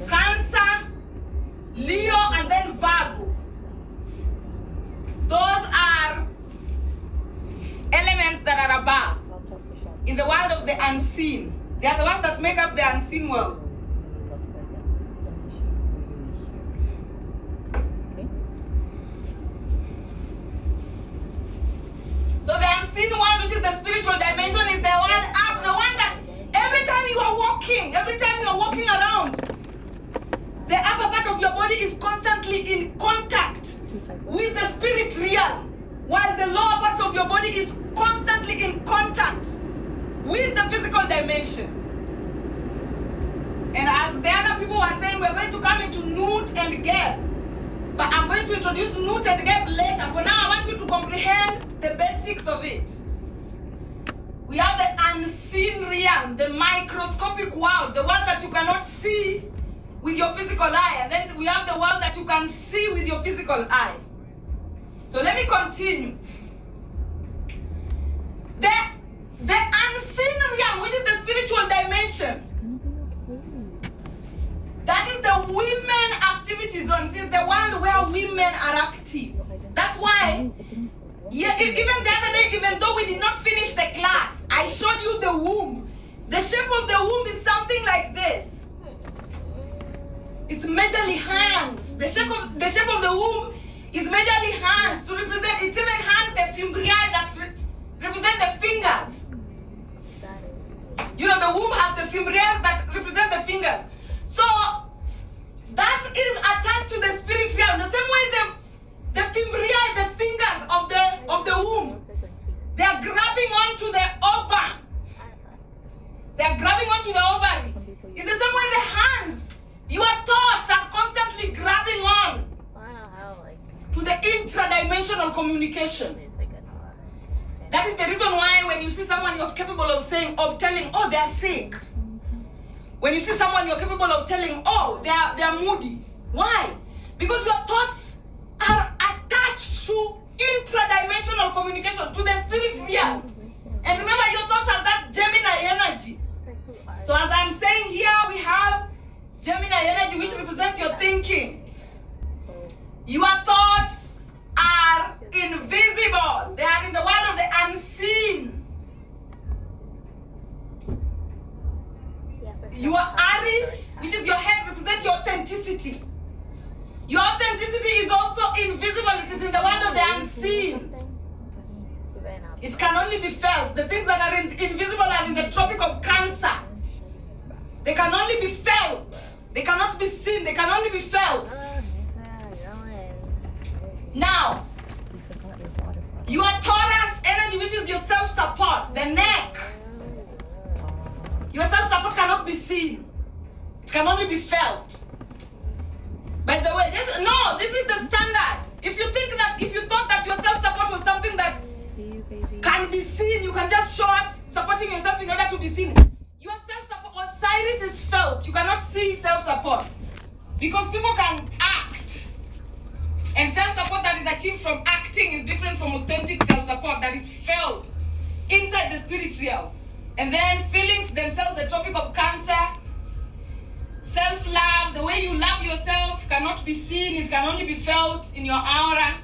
Cancer, Leo, and then Virgo. Those are elements that are above in the world of the unseen. They are the ones that make up the unseen world. So the unseen world, which is the spiritual dimension, is the one up, the one that every time you are walking around, the upper part of your body is constantly in contact with the spirit realm, while the lower parts of your body is constantly in contact with the physical dimension. And as the other people were saying, we're going to come into Nut and Geb. But I'm going to introduce Nut and Geb later. For now, I want you to comprehend the basics of it. We have the unseen realm, the microscopic world, the world that you cannot see with your physical eye. And then we have the world that you can see with your physical eye. So let me continue. The unseen realm, which is the spiritual dimension, that is the women activity zone. It is the world where women are active. That's why, yeah, even the other day, even though we did not finish the class, I showed you the womb. The shape of the womb is something like this. It's majorly hands. The shape of the womb is majorly hands to represent. It's even hands, the fimbriae that represent the fingers. You know, the womb has the fimbriae that represent the fingers. So that is attached to the spirit realm. The same way the fimbriae, the fingers of the womb, they are grabbing onto the ovum. They are grabbing onto the ovary. It's the same way the hands, your thoughts are constantly grabbing on to the intradimensional communication. That is the reason why when you see someone, you're capable of telling, oh, they are sick. When you see someone, you're capable of telling, oh, they are moody. Why? Because your thoughts are attached to intradimensional communication, to the spirit realm. And remember, your thoughts are that Gemini energy. So as I'm saying here, we have Gemini energy, which represents your thinking. Your thoughts are invisible. They are in the world of the unseen. Your Aries, which is your head, represents your authenticity. Your authenticity is also invisible. It is in the world of the unseen. It can only be felt. The things that are invisible are in the Tropic of Cancer. They can only be felt. They cannot be seen. They can only be felt. Now, your Taurus energy, which is your self-support, the neck. Your self-support cannot be seen. It can only be felt. By the way, this is the standard. If you thought that your self-support was something that can be seen, you can just show up supporting yourself in order to be seen. Your self-support, Osiris is felt. You cannot see self-support. Because people can act. And self-support that is achieved from acting is different from authentic self-support that is felt inside the spirit realm. And then feelings themselves, the Tropic of Cancer. Self-love, the way you love yourself cannot be seen. It can only be felt in your aura.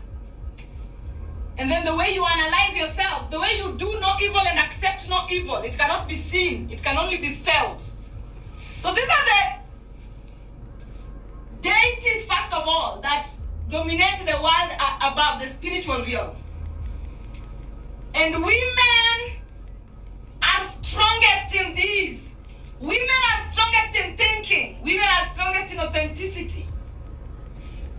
And then the way you analyze yourself, the way you do no evil and accept no evil, it cannot be seen. It can only be felt. So these are the deities, first of all, that dominate the world above, the spiritual realm. And women are strongest in these. Women are strongest in thinking. Women are strongest in authenticity.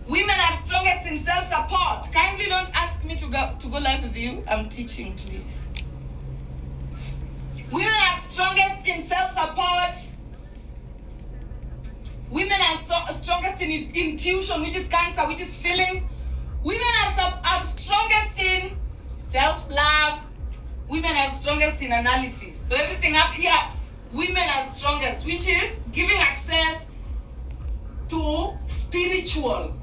Women are strongest in self-support. Kindly don't ask me to go live with you. I'm teaching, please. Women are strongest in self-support. Women are strongest in intuition, which is Cancer, which is feelings. Women are strongest in self-love. Women are strongest in analysis. So everything up here, women are strongest, which is giving access to spiritual,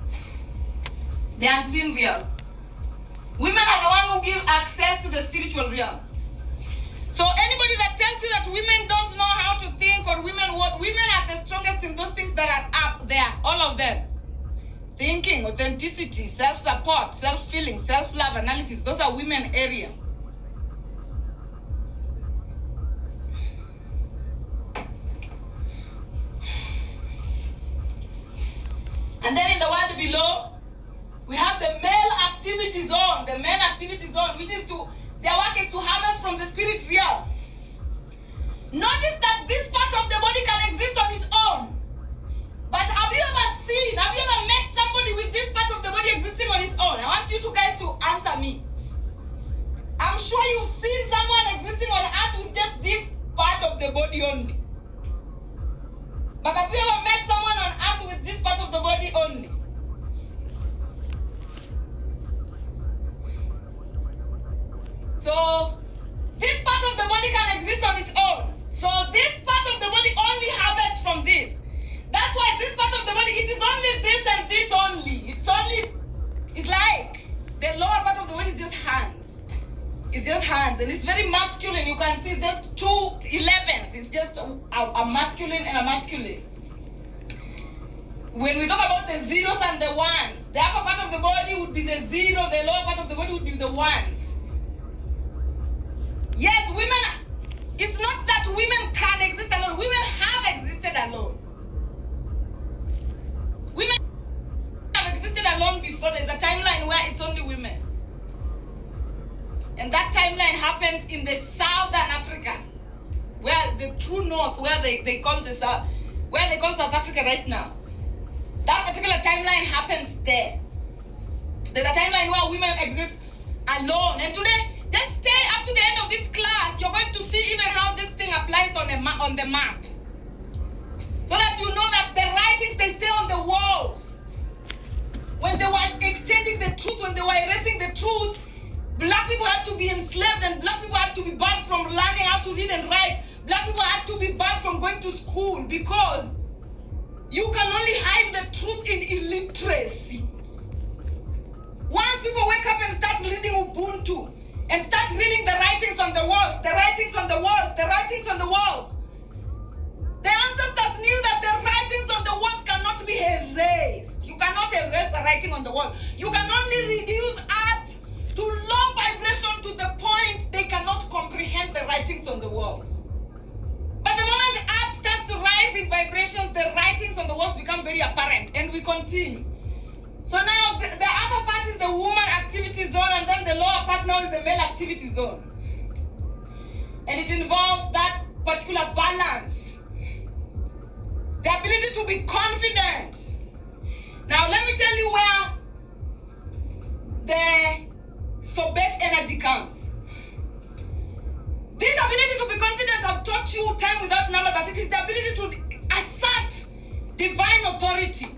the unseen realm. Women are the one who give access to the spiritual realm. So anybody that tells you that women don't know how to think, or women are the strongest in those things Thinking, authenticity, self-support, self-feeling, self-love, analysis. Those are women area. And then in the word below, we have the male activity zone. The male activity zone, which is their work is to harvest from the spirit realm. Notice that this part of the body can exist on its own. But have you ever met somebody with this part of the body existing on its own? I want you two guys to answer me. I'm sure you've seen someone existing on earth with just this part of the body only. But have you ever met someone on earth with this part of the body only? So, this part of the body can exist on its own. So, this part of the body only harvests from this. That's why this part of the body, it is only this and this only. It's like the lower part of the body is just hands. It's just hands, and it's very masculine. You can see just 2 11s. It's just a masculine and a masculine. When we talk about the zeros and the ones, the upper part of the body would be the zero, the lower part of the body would be the ones. Yes, women, it's not that women can exist alone. Women have existed alone. Women have existed alone before. There's a timeline where it's only women. And that timeline happens in the Southern Africa, where the true north, where they call the South, where they call South Africa right now. That particular timeline happens there. There's a timeline where women exist alone. And today, just stay up to the end of this class. You're going to see even how this thing applies on the map. So that you know that the writings, they stay on the walls. When they were exchanging the truth, when they were erasing the truth, black people had to be enslaved and black people had to be banned from learning how to read and write. Black people had to be banned from going to school because you can only hide the truth in illiteracy. Once people wake up and start reading Ubuntu and start reading the writings on the walls, the writings on the walls, the writings on the walls, the ancestors knew that the writings on the walls cannot be erased. You cannot erase the writing on the wall. You can only reduce earth to low vibration to the point they cannot comprehend the writings on the walls. But the moment earth starts to rise in vibrations, the writings on the walls become very apparent, and we continue. So now the upper part is the woman activity zone, and then the lower part now is the male activity zone. And it involves that particular balance. The ability to be confident. Now let me tell you where the Sobek energy comes. This ability to be confident, I've taught you time without number that it is the ability to assert divine authority.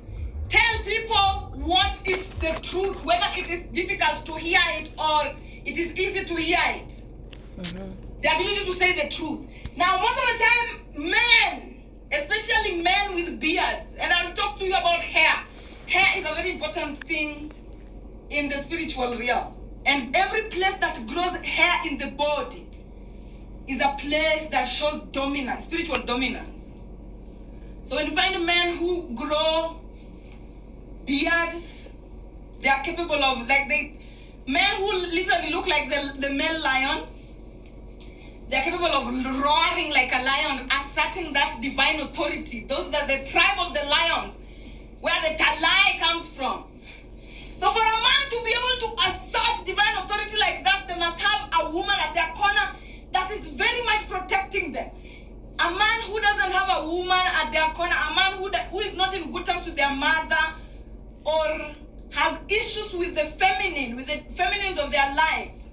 Tell people what is the truth, whether it is difficult to hear it or it is easy to hear it. Mm-hmm. The ability to say the truth. Now, most of the time, men, especially men with beards, and I'll talk to you about hair. Hair is a very important thing in the spiritual realm. And every place that grows hair in the body is a place that shows dominance, spiritual dominance. So when you find men who grow beards, they are capable of, men who literally look like the male lion, they are capable of roaring like a lion, asserting that divine authority. Those are the tribe of the lions, where the Talai comes from. So for a man to be able to assert divine authority like that, they must have a woman at their corner that is very much protecting them. A man who doesn't have a woman at their corner, a man who is not in good terms with their mother, or has issues with the feminine, with the feminines of their lives,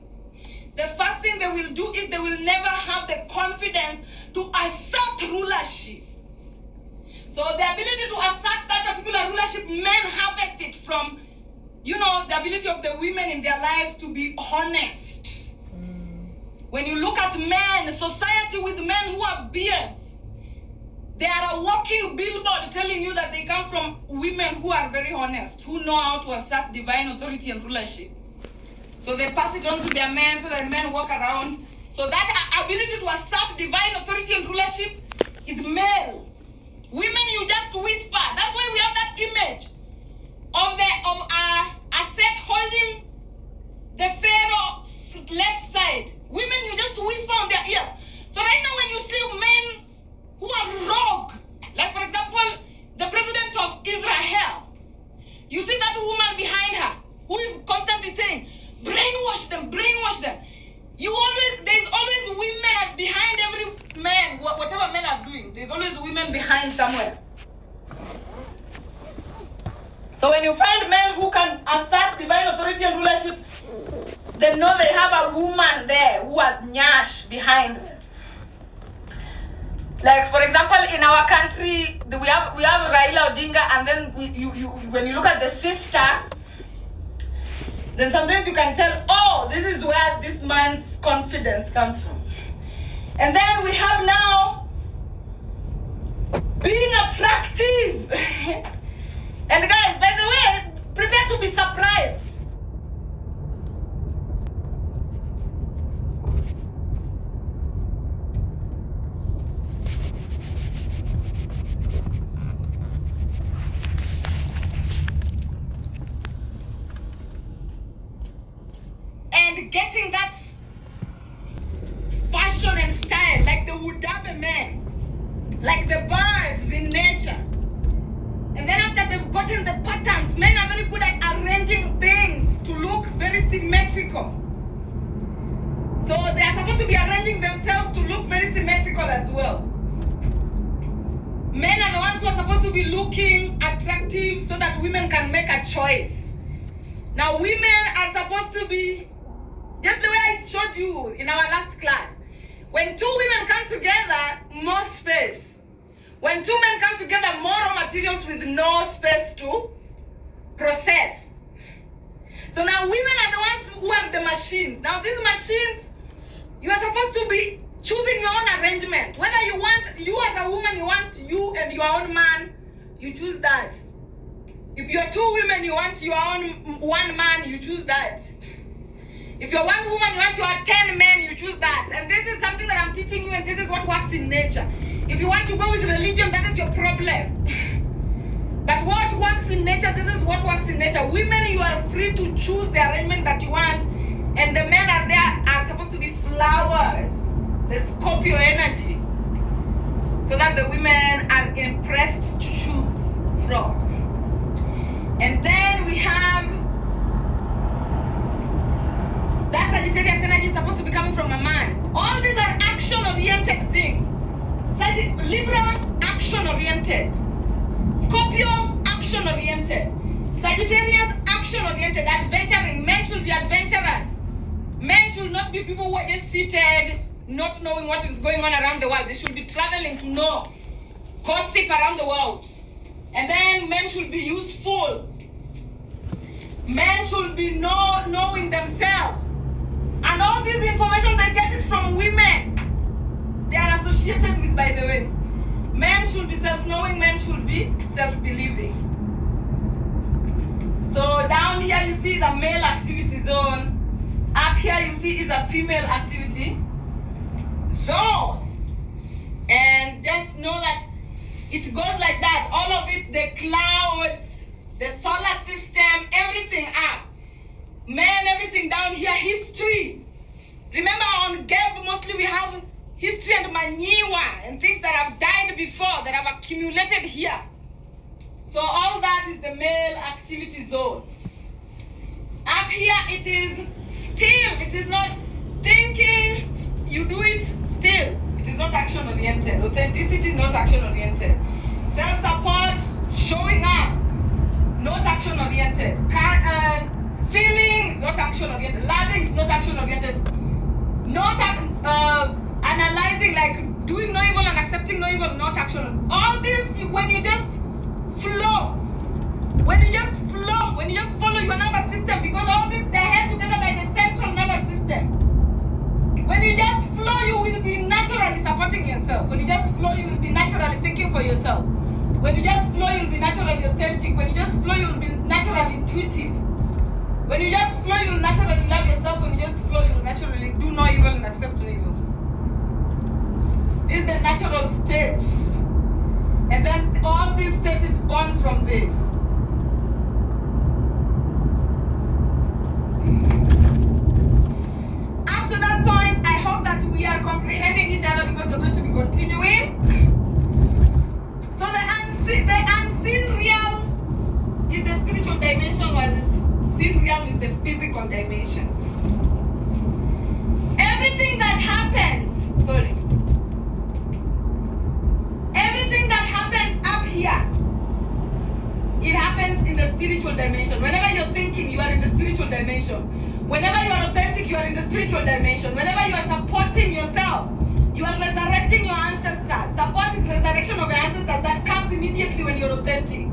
the first thing they will do is they will never have the confidence to assert rulership. So the ability to assert that particular rulership, men harvest it from, the ability of the women in their lives to be honest. When you look at men, society with men who have beards, they are a walking billboard telling you that they come from women who are very honest, who know how to assert divine authority and rulership. So they pass it on to their men so that men walk around. So that ability to assert divine authority and rulership is male. Women, you just whisper. That's why we have that image of the behind somewhere. So when you find men who can assert divine authority and rulership, they know they have a woman there who has nyash behind them. Like for example, in our country, we have Raila Odinga, and then when you look at the sister, then sometimes you can tell, oh, this is where this man's confidence comes from. And then we have now being attractive. And guys, by the way, prepare to be surprised. And getting that fashion and style like the Wudabe men, like the birds in nature. And then after they've gotten the patterns, men are very good at arranging things to look very symmetrical. So they are supposed to be arranging themselves to look very symmetrical as well. Men are the ones who are supposed to be looking attractive so that women can make a choice. Now women are supposed to be, just the way I showed you in our last class, when two women come together, more space. When two men come together, more raw materials with no space to process. So now women are the ones who are the machines. Now these machines, you are supposed to be choosing your own arrangement. Whether you want, you as a woman, you want you and your own man, you choose that. If you're two women, you want your own one man, you choose that. If you're one woman, you want your 10 men, you choose that. And this is something that I'm teaching you, and this is what works in nature. If you want to go with religion, that is your problem. But what works in nature, this is what works in nature. Women, you are free to choose the arrangement that you want, and the men are supposed to be flowers, the Scorpio energy, so that the women are impressed to choose from. And then we have that Sagittarius energy is supposed to be coming from a man. All these are action-oriented things. Libra, action-oriented. Scorpio, action-oriented. Sagittarius, action-oriented. Adventuring. Men should be adventurous. Men should not be people who are just seated, not knowing what is going on around the world. They should be traveling to know, gossip around the world. And then men should be useful. Men should be knowing themselves. And all this information, they get it from women. They are associated with, by the way. Men should be self-knowing, men should be self-believing. So down here you see is a male activity zone. Up here you see is a female activity zone. And just know that it goes like that. All of it, the clouds, the solar system, everything up. Men, everything down here, history. Remember on Geb, mostly we have history and manure and things that have died before, that have accumulated here. So all that is the male activity zone. Up here it is still, it is not thinking, you do it still. It is not action oriented. Authenticity, not action oriented. Self-support, showing up, not action oriented. Feeling is not action oriented. Loving is not action oriented. Not analyzing, like doing no evil and accepting no evil, not action. All this, when you just flow, when you just follow your nervous system, because all this, they're held together by the central nervous system. When you just flow, you will be naturally supporting yourself. When you just flow, you will be naturally thinking for yourself. When you just flow, you'll be naturally authentic. When you just flow, you'll be naturally intuitive. When you just flow, you'll naturally love yourself. When you just flow, you'll naturally do no evil and accept no evil. This is the natural state. And then all this state is born from this. Up to that point, I hope that we are comprehending each other, because we're going to be continuing. So the unseen realm is the spiritual dimension, while the seen realm is the physical dimension. Everything that happens dimension. Whenever you're thinking, you are in the spiritual dimension. Whenever you are authentic, you are in the spiritual dimension. Whenever you are supporting yourself, you are resurrecting your ancestors. Support is resurrection of your ancestors that comes immediately when you're authentic.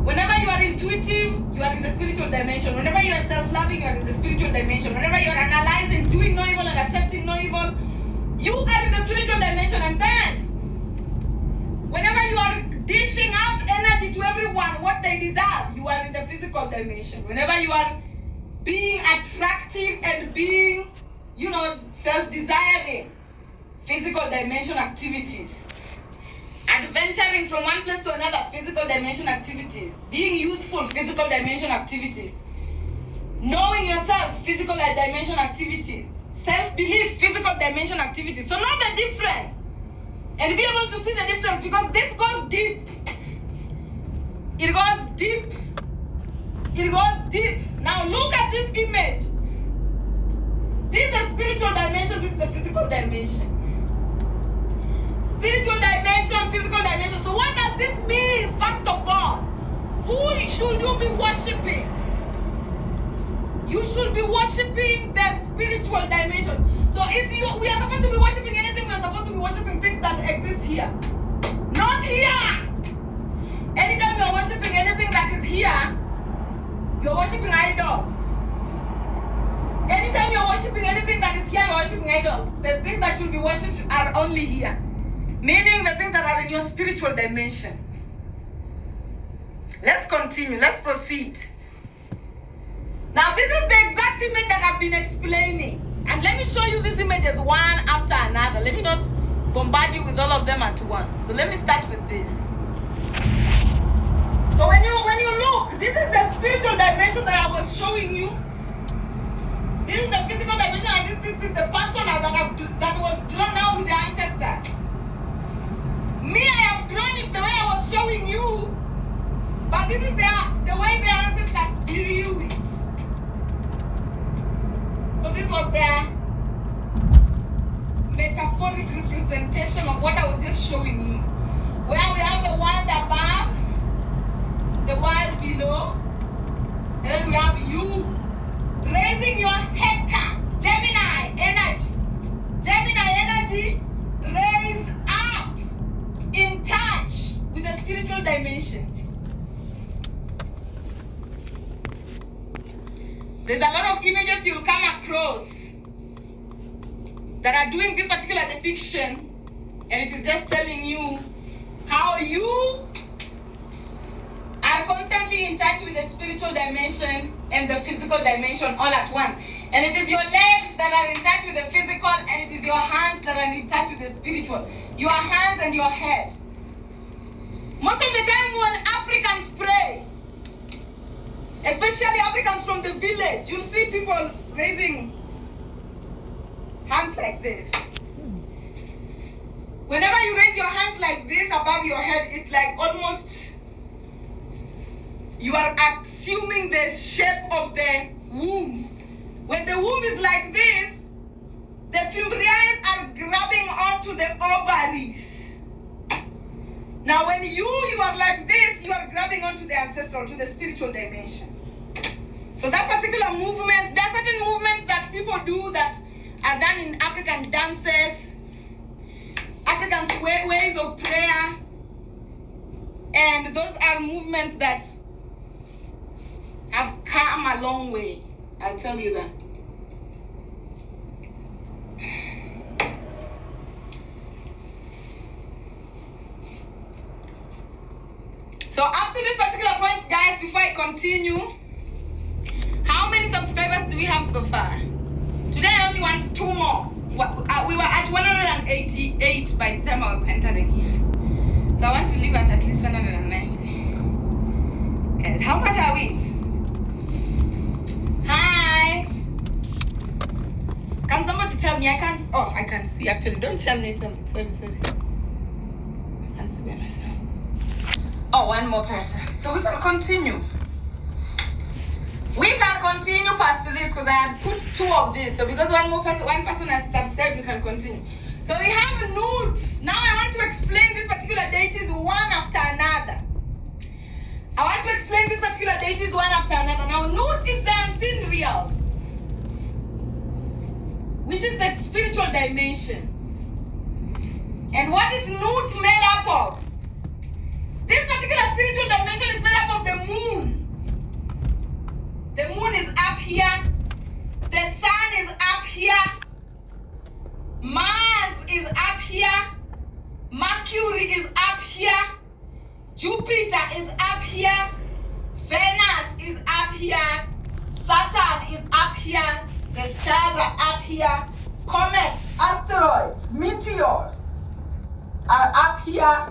Whenever you are intuitive, you are in the spiritual dimension. Whenever you are self-loving, you are in the spiritual dimension. Whenever you are analyzing, doing no evil and accepting no evil, you are in the spiritual dimension. And then, whenever you are dishing out energy to everyone what they deserve, you are in the physical dimension. Whenever you are being attractive and being, self-desiring, physical dimension activities. Adventuring from one place to another, physical dimension activities. Being useful, physical dimension activities. Knowing yourself, physical dimension activities. Self-belief, physical dimension activities. So know the difference. And be able to see the difference, because this goes deep. It goes deep. It goes deep. Now look at this image. This is the spiritual dimension, this is the physical dimension. Spiritual dimension, physical dimension. So what does this mean? First of all, who should you be worshiping? You should be worshiping the spiritual dimension. So if we are supposed to be worshiping anything, we are supposed to be worshiping things that exist here. Not here. Anytime you are worshiping anything that is here, you are worshiping idols. Anytime you are worshiping anything that is here, you are worshiping idols. The things that should be worshipped are only here. Meaning the things that are in your spiritual dimension. Let's continue. Let's proceed. Now this is the exact image that I've been explaining. And let me show you these images one after another. Let me not bombard you with all of them at once. So let me start with this. So when you look, this is the spiritual dimension that I was showing you. This is the physical dimension, and this is the personal that was drawn now with the ancestors. Me, I have drawn it the way I was showing you, but this is the way the ancestors drew it. So this was their metaphoric representation of what I was just showing you. Where we have the world above, the world below, and then we have you raising your Heka, Gemini energy. Gemini energy raised up in touch with the spiritual dimension. There's a lot of images you'll come across that are doing this particular depiction, and it is just telling you how you are constantly in touch with the spiritual dimension and the physical dimension all at once. And it is your legs that are in touch with the physical, and it is your hands that are in touch with the spiritual. Your hands and your head. Most of the time when Africans pray, especially Africans from the village, you'll see people raising hands like this. Whenever you raise your hands like this above your head, it's like almost you are assuming the shape of the womb. When the womb is like this, the fimbriae are grabbing onto the ovaries. Now when you are like this, you are grabbing onto the ancestral, to the spiritual dimension. So that particular movement, there are certain movements that people do that are done in African dances, African ways of prayer, and those are movements that have come a long way. I'll tell you that. So up to this particular point, guys, before I continue, how many subscribers do we have so far? Today I only want 2 more. We were at 188 by the time I was entering here. So I want to leave at least 190. Okay, how much are we? Hi. Can somebody tell me? I can't see actually. Don't tell me. Sorry. I can't see by myself. Oh, one more person. So we can continue. We can continue past this because I had put 2 of these. So because one person has subscribed, we can continue. So we have Nut. Now I want to explain these particular deities one after another. I want to explain these particular deities one after Now, Nut is the unseen real, which is the spiritual dimension. And what is Nut made up of? This particular spiritual dimension is made up of the moon. The moon is up here. The sun is up here. Mars is up here. Mercury is up here. Jupiter is up here. Venus is up here. Saturn is up here. The stars are up here. Comets, asteroids, meteors are up here.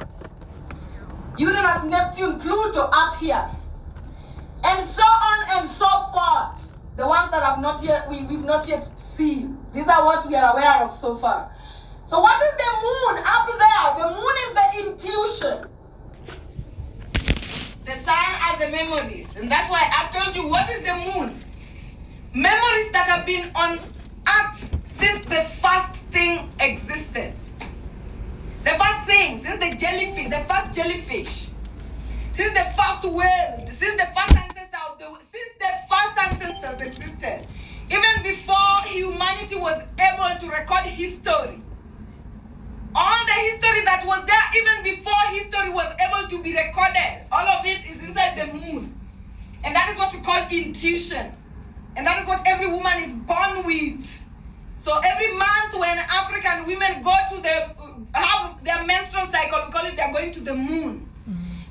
Uranus, Neptune, Pluto up here. And so on and so forth. The ones that have not yet we've not yet seen. These are what we are aware of so far. So what is the moon up there? The moon is the intuition. The sun are the memories. And that's why I've told you what is the moon. Memories that have been on earth since the first thing existed. The first thing, since the jellyfish, the first jellyfish. Since the first world, since the first ancestors existed, even before humanity was able to record history. All the history that was there, even before history was able to be recorded, all of it is inside the moon. And that is what we call intuition. And that is what every woman is born with. So every month when African women go to have their menstrual cycle, we call it they're going to the moon.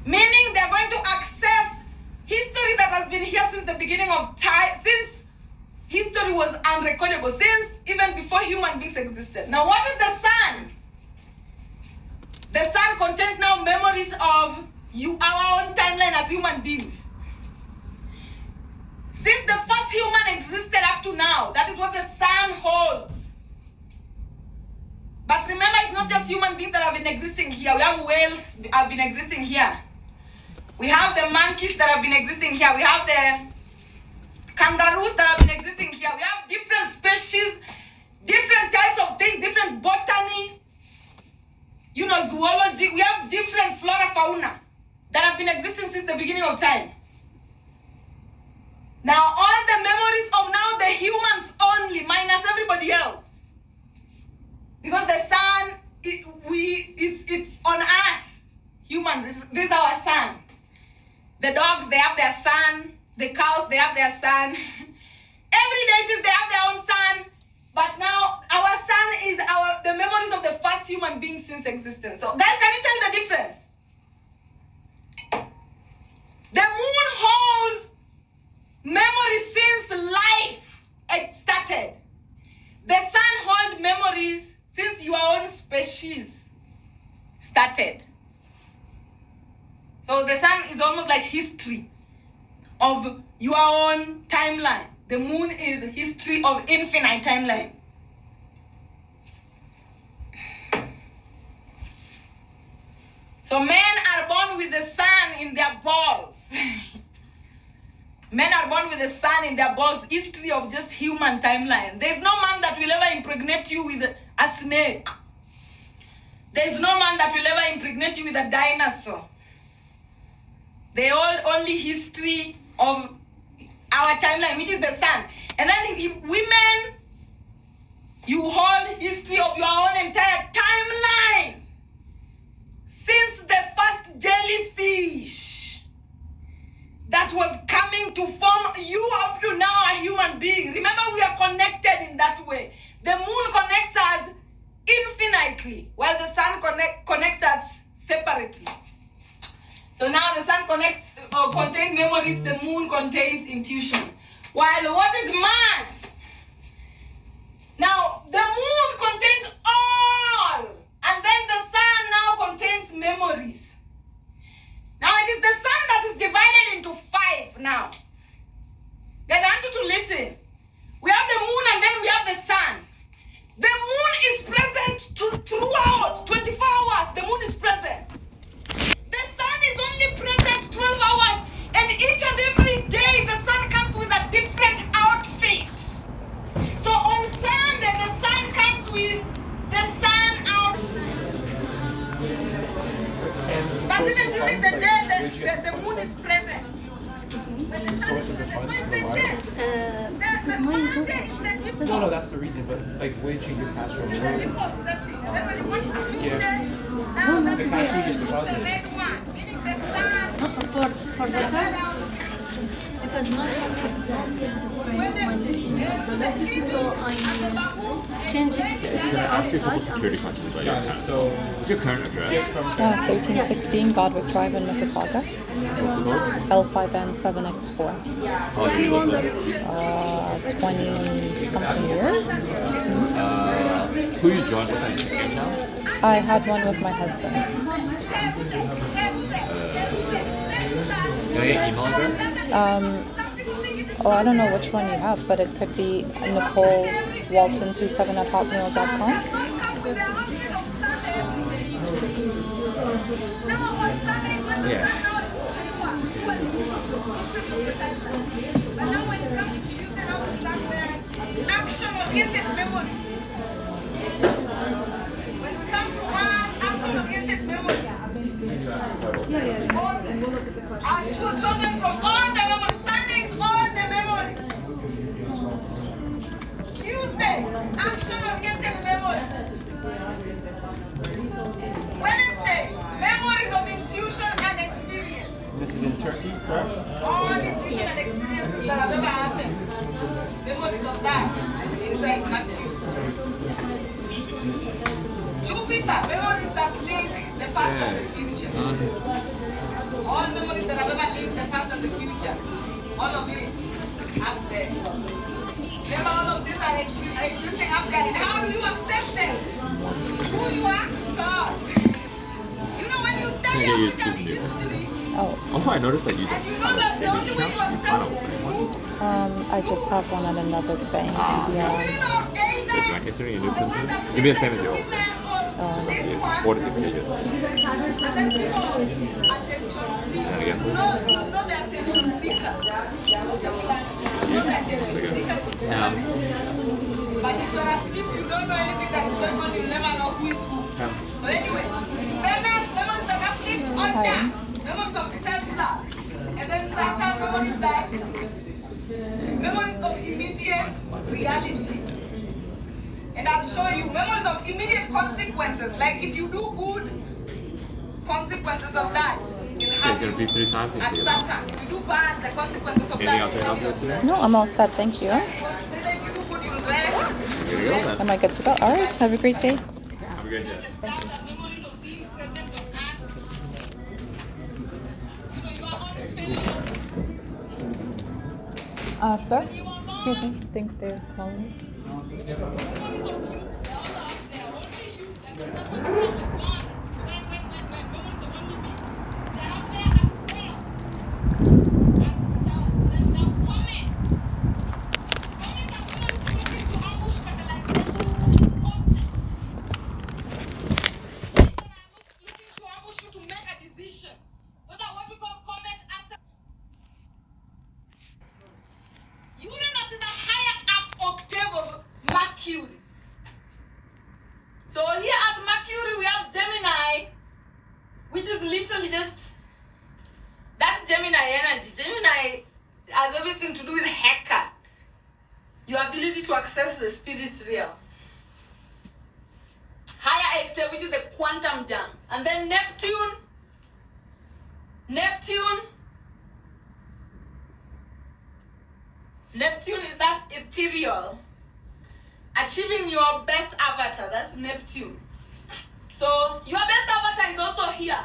Meaning they're going to access history that has been here since the beginning of time, since history was unrecordable, since even before human beings existed. Now what is the sun? The sun contains now memories of our own timeline as human beings. Since the first human existed up to now, that is what the sun holds. But remember, it's not just human beings that have been existing here. We have whales that have been existing here. We have the monkeys that have been existing here. We have the kangaroos that have been existing here. We have different species, different types of things, different botany, zoology. We have different flora, fauna that have been existing since the beginning of time. Now, all the memories of now the humans only, minus everybody else. Because the sun, it's on us, humans. This is our sun. The dogs, they have their sun. The cows, they have their sun. Every deities, they have their own sun. But now, our sun is the memories of the first human being since existence. So, guys, can you tell the difference? The moon holds memories since life started. The sun holds memories since your own species started. So the sun is almost like history of your own timeline. The moon is history of infinite timeline. So men are born with the sun in their balls. Men are born with the sun in their balls. History of just human timeline. There's no man that will ever impregnate you with a snake. There's no man that will ever impregnate you with a dinosaur. They all only history of our timeline, which is the sun. And then women, you hold history of your own entire timeline. Since the first jellyfish that was coming to form you up to now a human being. Remember, we are connected in that way. The moon connects us infinitely, while the sun connects us separately. So now the sun contains memories, the moon contains intuition. While what is Mars? Now, the moon contains all, and then the sun now contains memories. Now, it is the sun that is divided into 5 now. Guys, I want you to listen. We have the moon and then we have the sun. The moon is present throughout 24 hours. The moon is present. The sun is only present 12 hours. And each and every day, the sun comes with a different outfit. So on Sunday, the sun comes with the sun outfit. But even during the day, the moon is present. The source of the funds for the wire? Because mine don't actually. No, that's the reason. But like, will you change your cash flow? Yeah. The cash you just deposited. For the card, because my husband is money in US dollar, so I change it Can I ask you a couple outside. security questions about your Got it. account? So What's your current address? get from 1316 Godwick Drive in Mississauga, What's the code? L5N7X4. How long If have you you want lived the there? receipt, 20 something years. Who you joined with in Cape I had one with my husband. Can I get email address? Oh, I don't know which one you have, but it could be Nicole Walton27@hotmail.com. Yeah. Action-oriented memory. When we come to one action-oriented memory, our children from all the memories. Sunday is all the memory. Tuesday, action-oriented memory. Wednesday, memories of intuition and experience. this is in Turkey, correct? All intuition and experiences that have ever happened. Memories of that. Inside Matthew. Jupiter, memories that link the past and the future. All memories that have ever linked the past and the future. All of it up there. Remember, all of these are existing up there. And how do you access them? Who you are? God. You know, when you study Yeah, you African choose new. history, Oh, Also, I noticed that you and you don't know have a that the only savings way account. you You access can't it open is one. I just have one at another bank. Ah. you Yeah. know, Is my history in Newton? Give me the same as your own. Just like this this. one. 4 to 6 pages. And then people, attention seeker. And again. You know the attention seeker. You know the attention seeker. Yeah. But if you're asleep, you don't know anything that is going on, you'll never know who is who. So anyway, Venus, memories of uplift on chance, memories of self-love. And then Saturn, memories that, memories of immediate reality. And I'll show you memories of immediate consequences. Like if you do good, consequences of that will Okay, it's have gonna be 3 times at into Saturn. If you do bad, the consequences of Anything that else I will can have help you with you. No, I'm all set. Thank you. Then if you do good, you'll rest. Here we go then. Am I good to go? All right. Have a great day. Have a good day. Memories of being present on earth. You know, you are all famous. Sir? Excuse me. I think they're calling me. Uranus is a higher up octave of Mercury. So here at Mercury we have Gemini, which is literally just that's Gemini energy. Gemini has everything to do with hacker. Your ability to access the spirit realm. Higher octave, which is the quantum jump. And then Neptune. Neptune is that ethereal. Achieving your best avatar, that's Neptune. So your best avatar is also here.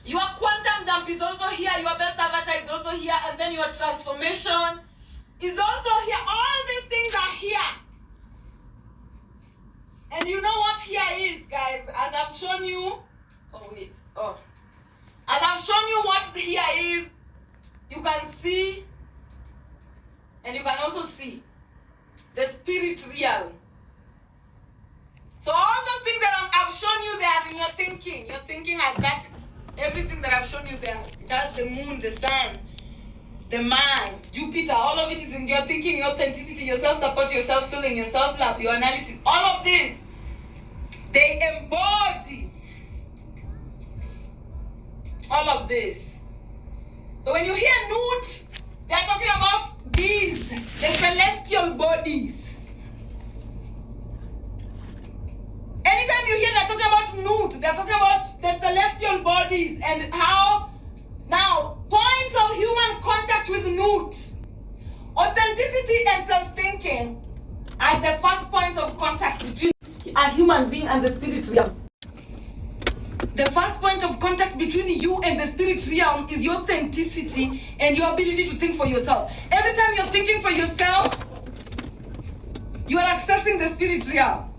Your quantum jump is also here, your best avatar is also here, and then your transformation is also here. All these things are here. And you know what here is, guys? As I've shown you, as I've shown you what here is, you can see, and you can also see the spirit realm. So all those things that I've shown you there in your thinking has that, everything that I've shown you there, it has the moon, the sun, the Mars, Jupiter, all of it is in your thinking, your authenticity, your self-support, your self-feeling, your self-love, your analysis, all of this, they embody all of this. So when you hear Nut, they are talking about these, the celestial bodies. Anytime you hear they're talking about Nut, they're talking about the celestial bodies and how now points of human contact with Nut, authenticity and self-thinking are the first points of contact between a human being and the spirit realm. The first point of contact between you and the spirit realm is your authenticity and your ability to think for yourself. Every time you're thinking for yourself, you are accessing the spirit realm.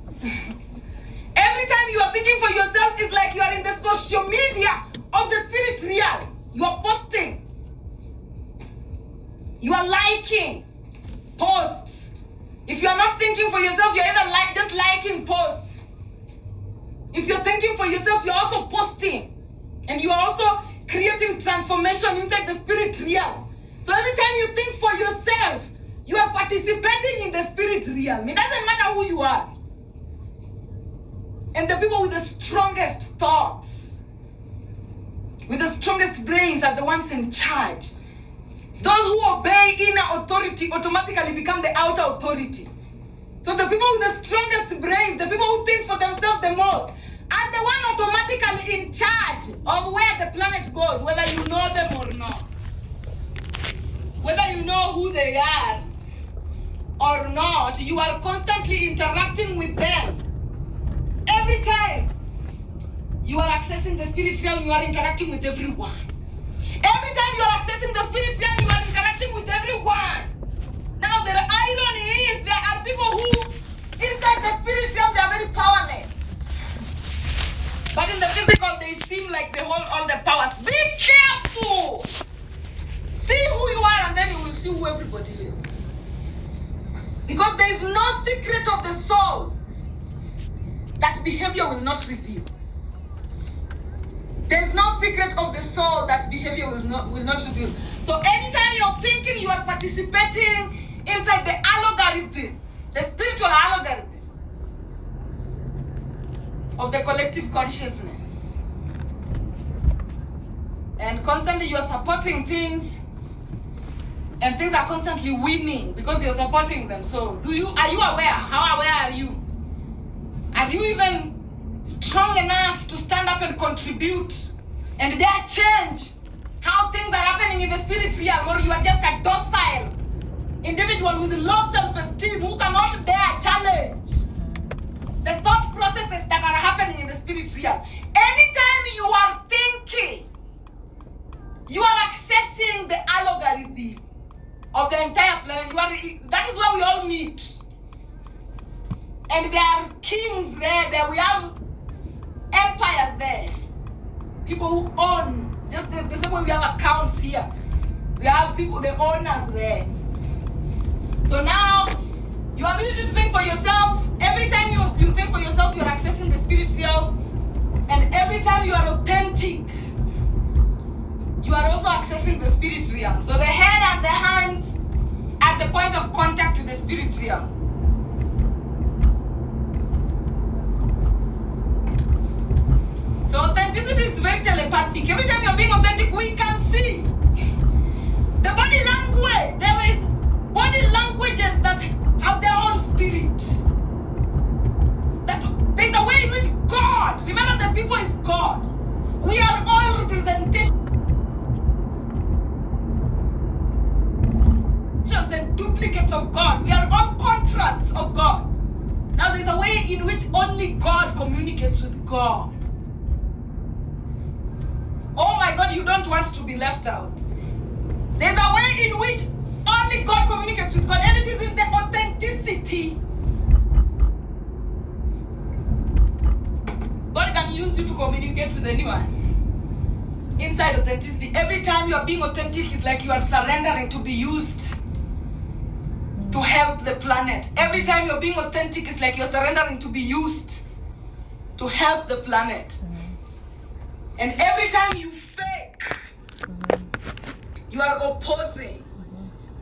Every time you are thinking for yourself, it's like you are in the social media of the spirit realm. You are posting. You are liking posts. If you are not thinking for yourself, you're either just liking posts. If you're thinking for yourself, you're also posting. And you are also creating transformation inside the spirit realm. So every time you think for yourself, you are participating in the spirit realm. It doesn't matter who you are. And the people with the strongest thoughts, with the strongest brains are the ones in charge. Those who obey inner authority automatically become the outer authority. So the people with the strongest brains, the people who think for themselves the most, are the one automatically in charge of where the planet goes, whether you know them or not. Whether you know who they are or not, you are constantly interacting with them. Every time you are accessing the spirit realm, you are interacting with everyone. Every time you are accessing the spirit realm, you are interacting with everyone. Now the irony is there are people who, inside the spirit realm, they are very powerless. But in the physical, they seem like they hold all the powers. Be careful! See who you are and then you will see who everybody is. Because there is no secret of the soul that behavior will not reveal. There is no secret of the soul that behavior will not reveal. So anytime you're thinking, you are participating inside the algorithm, the spiritual algorithm of the collective consciousness. And constantly you are supporting things, and things are constantly winning because you're supporting them. So are you aware? How aware are you? Are you even strong enough to stand up and contribute and dare change how things are happening in the spirit realm, or you are just a docile individual with low self-esteem who cannot dare challenge the thought processes that are happening in the spirit realm? Anytime you are thinking, you are accessing the algorithm of the entire planet. That is where we all meet. And there are kings there. We have empires there. People who own, just the same way we have accounts here. We have people, the owners there. So now, your ability to think for yourself, every time you think for yourself, you're accessing the spiritual. And every time you are authentic, you are also accessing the spirit realm. So the head and the hands at the point of contact with the spirit realm. So authenticity is very telepathic. Every time you're being authentic, we can see the body language. There is body languages that have their own spirit. That there's a way in which God, remember the people is God. We are all representations and duplicates of God. We are all contrasts of God. Now there's a way in which only God communicates with God. Oh my God, you don't want to be left out. There's a way in which only God communicates with God, and it is in the authenticity. God can use you to communicate with anyone. Inside authenticity, every time you are being authentic, it's like you are surrendering to be used to help the planet. Every time you're being authentic, it's like you're surrendering to be used to help the planet. And every time you fake, you are opposing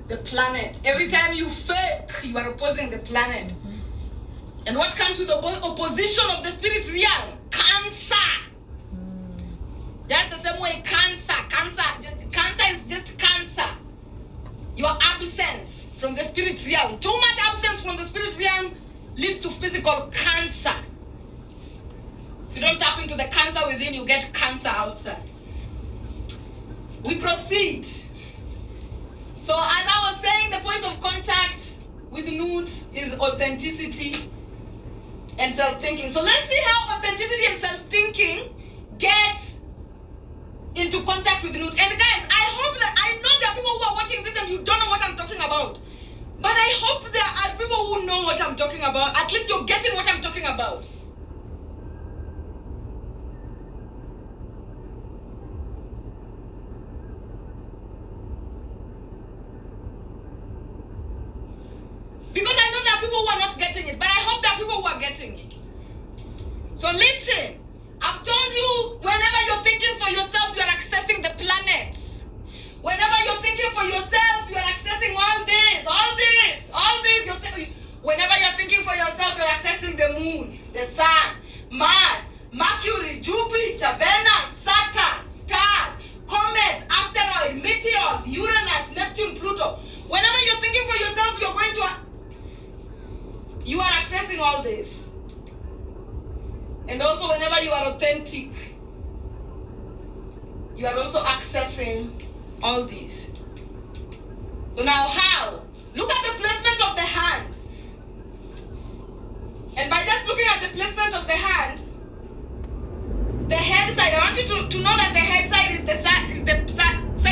the planet. Every time you fake, you are opposing the planet. And what comes with the opposition of the spirit realm? Cancer. That's the same way cancer is spirit realm. Too much absence from the spirit realm leads to physical cancer. If you don't tap into the cancer within, you get cancer outside. We proceed. So as I was saying, the point of contact with Nut is authenticity and self-thinking. So let's see how authenticity and self-thinking get into contact with Nut. And guys, I know there are people who are watching this and you don't know what I'm talking about. But I hope there are people who know what I'm talking about. At least you're getting what I'm talking about. Because I know there are people who are not getting it, but I hope there are people who are getting it. So listen, I've told you, whenever you're thinking for yourself, you are accessing the planets. Whenever you're thinking for yourself, you are accessing all this. Whenever you're thinking for yourself, you're accessing the moon, the sun, Mars, Mercury, Jupiter, Venus, Saturn, stars, comets, asteroids, meteors, Uranus, Neptune, Pluto. Whenever you're thinking for yourself, you are accessing all this. And also whenever you are authentic, you are also accessing all these. So now how? Look at the placement of the hand. And by just looking at the placement of the hand, the head side, I want you to know that the head side is the side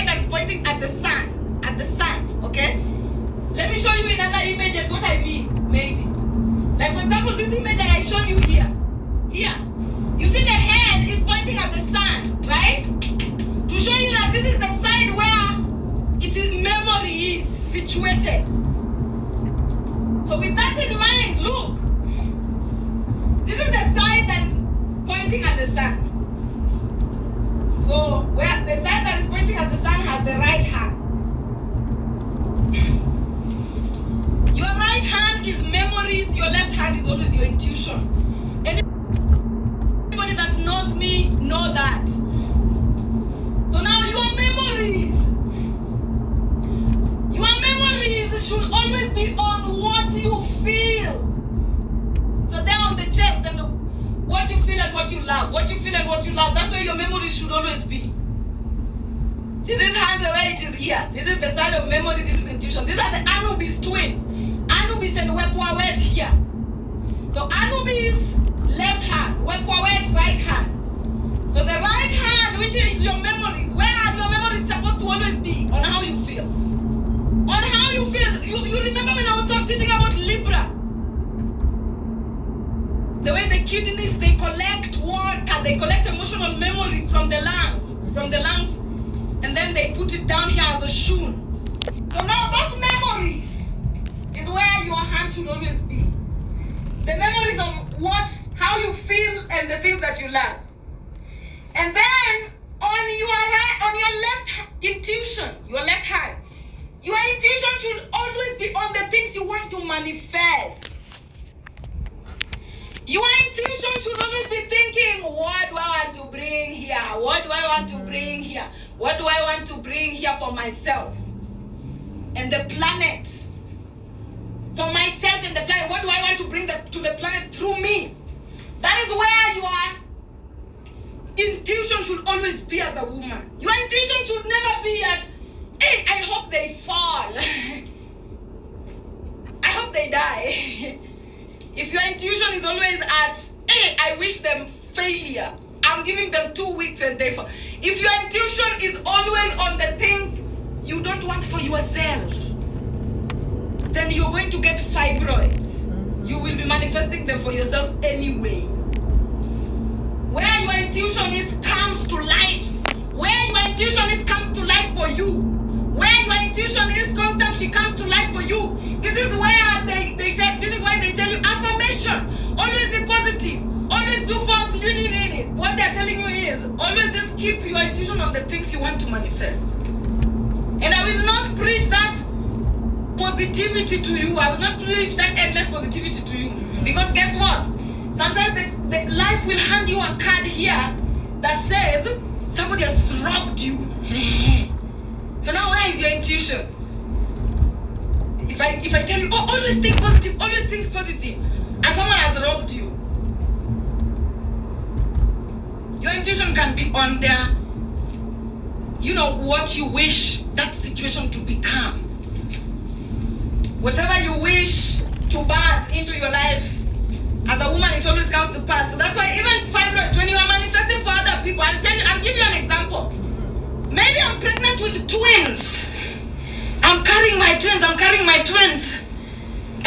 that is pointing at the sun, okay? Let me show you in other images what I mean, maybe. Like for example, this image that I showed you here. You see the head is pointing at the sun, right? To show you that this is the side where memory is situated. So with that in mind, look. This is the side that is pointing at the sun. So where the side that is pointing at the sun has the right hand. Your right hand is memories, your left hand is always your intuition. Anybody that knows me know that. So now your memories should always be on what you feel. So they're on the chest and what you feel and what you love. What you feel and what you love. That's where your memories should always be. See this hand the way it is here. This is the side of memory, this is intuition. These are the Anubis twins. Anubis and Wepwawet here. So Anubis left hand, Wepwawet right hand. So the right hand, which is your memories, where are your memories supposed to always be? On how you feel. On how you feel. You remember when I was teaching about Libra? The way the kidneys, they collect water, they collect emotional memory from the lungs, and then they put it down here as a shoon. So now those memories is where your hand should always be. The memories of how you feel and the things that you love. And then on your left intuition, your left hand, your intuition should always be on the things you want to manifest. Your intuition should always be thinking, what do I want to bring here? What do I want to bring here? What do I want to bring here for myself? And the planet. For myself and the planet. What do I want to bring to the planet through me? That is where your intuition should always be as a woman. Your intuition should never be at, hey, I hope they fall. I hope they die. If your intuition is always at, hey, I wish them failure. I'm giving them 2 weeks and they fall. If your intuition is always on the things you don't want for yourself, then you're going to get fibroids. You will be manifesting them for yourself anyway. Where your intuition is comes to life. Where your intuition is comes to life for you. Where your intuition is constantly comes to life for you. This is where this is why they tell you affirmation. Always be positive. Always do false. What they're telling you is always just keep your intuition on the things you want to manifest. And I will not preach that positivity to you. I will not preach that endless positivity to you. Because guess what? Sometimes the life will hand you a card here that says somebody has robbed you. So now where is your intuition? if I tell you, oh, always think positive, and someone has robbed you, your intuition can be on there, what you wish that situation to become. Whatever you wish to birth into your life, as a woman, it always comes to pass. So that's why even fibroids, when you are manifesting for other people, I'll give you an example. Maybe I'm pregnant with twins. I'm carrying my twins. And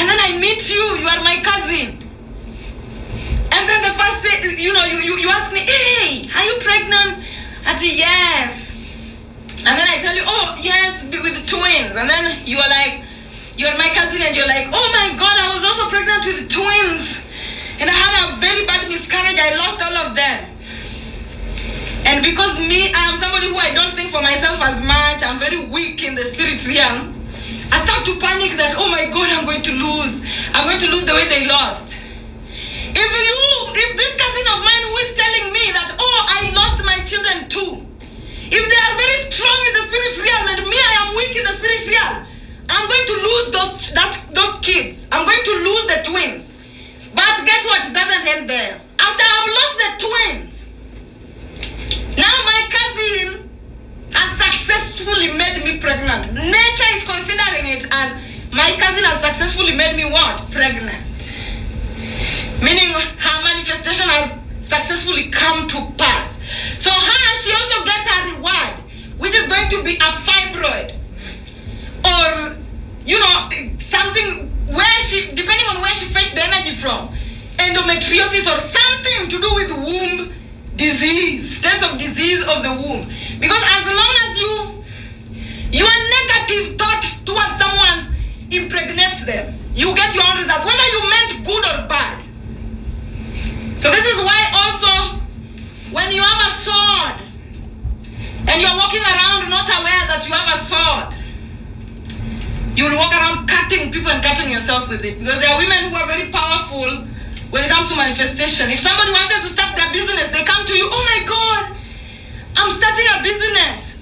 then I meet you are my cousin. And then the first day, you ask me, hey, are you pregnant? I say, yes. And then I tell you, oh, yes, with twins. And then you are like, you're my cousin, and you're like, oh my God, I was also pregnant with twins. And I had a very bad miscarriage. I lost all of them. And because I am somebody who I don't think for myself as much, I'm very weak in the spirit realm, I start to panic that, oh my God, I'm going to lose the way they lost. If this cousin of mine who is telling me that, oh, I lost my children too, if they are very strong in the spirit realm and me, I am weak in the spirit realm, I'm going to lose those kids. I'm going to lose the twins. But guess what? It doesn't end there. After I've lost the twins, now my cousin has successfully made me pregnant. Nature is considering it as my cousin has successfully made me what? Pregnant. Meaning her manifestation has successfully come to pass. So she also gets her reward, which is going to be a fibroid. Or, something where depending on where she fetched the energy from, endometriosis or something to do with womb disease, states of disease of the womb. Because as long as your negative thought towards someone impregnates them, you get your own result, whether you meant good or bad. So this is why also, when you have a sword, and you're walking around not aware that you have a sword, you'll walk around cutting people and cutting yourself with it. Because there are women who are very powerful when it comes to manifestation. If somebody wanted to start their business, they come to you, oh my God, I'm starting a business.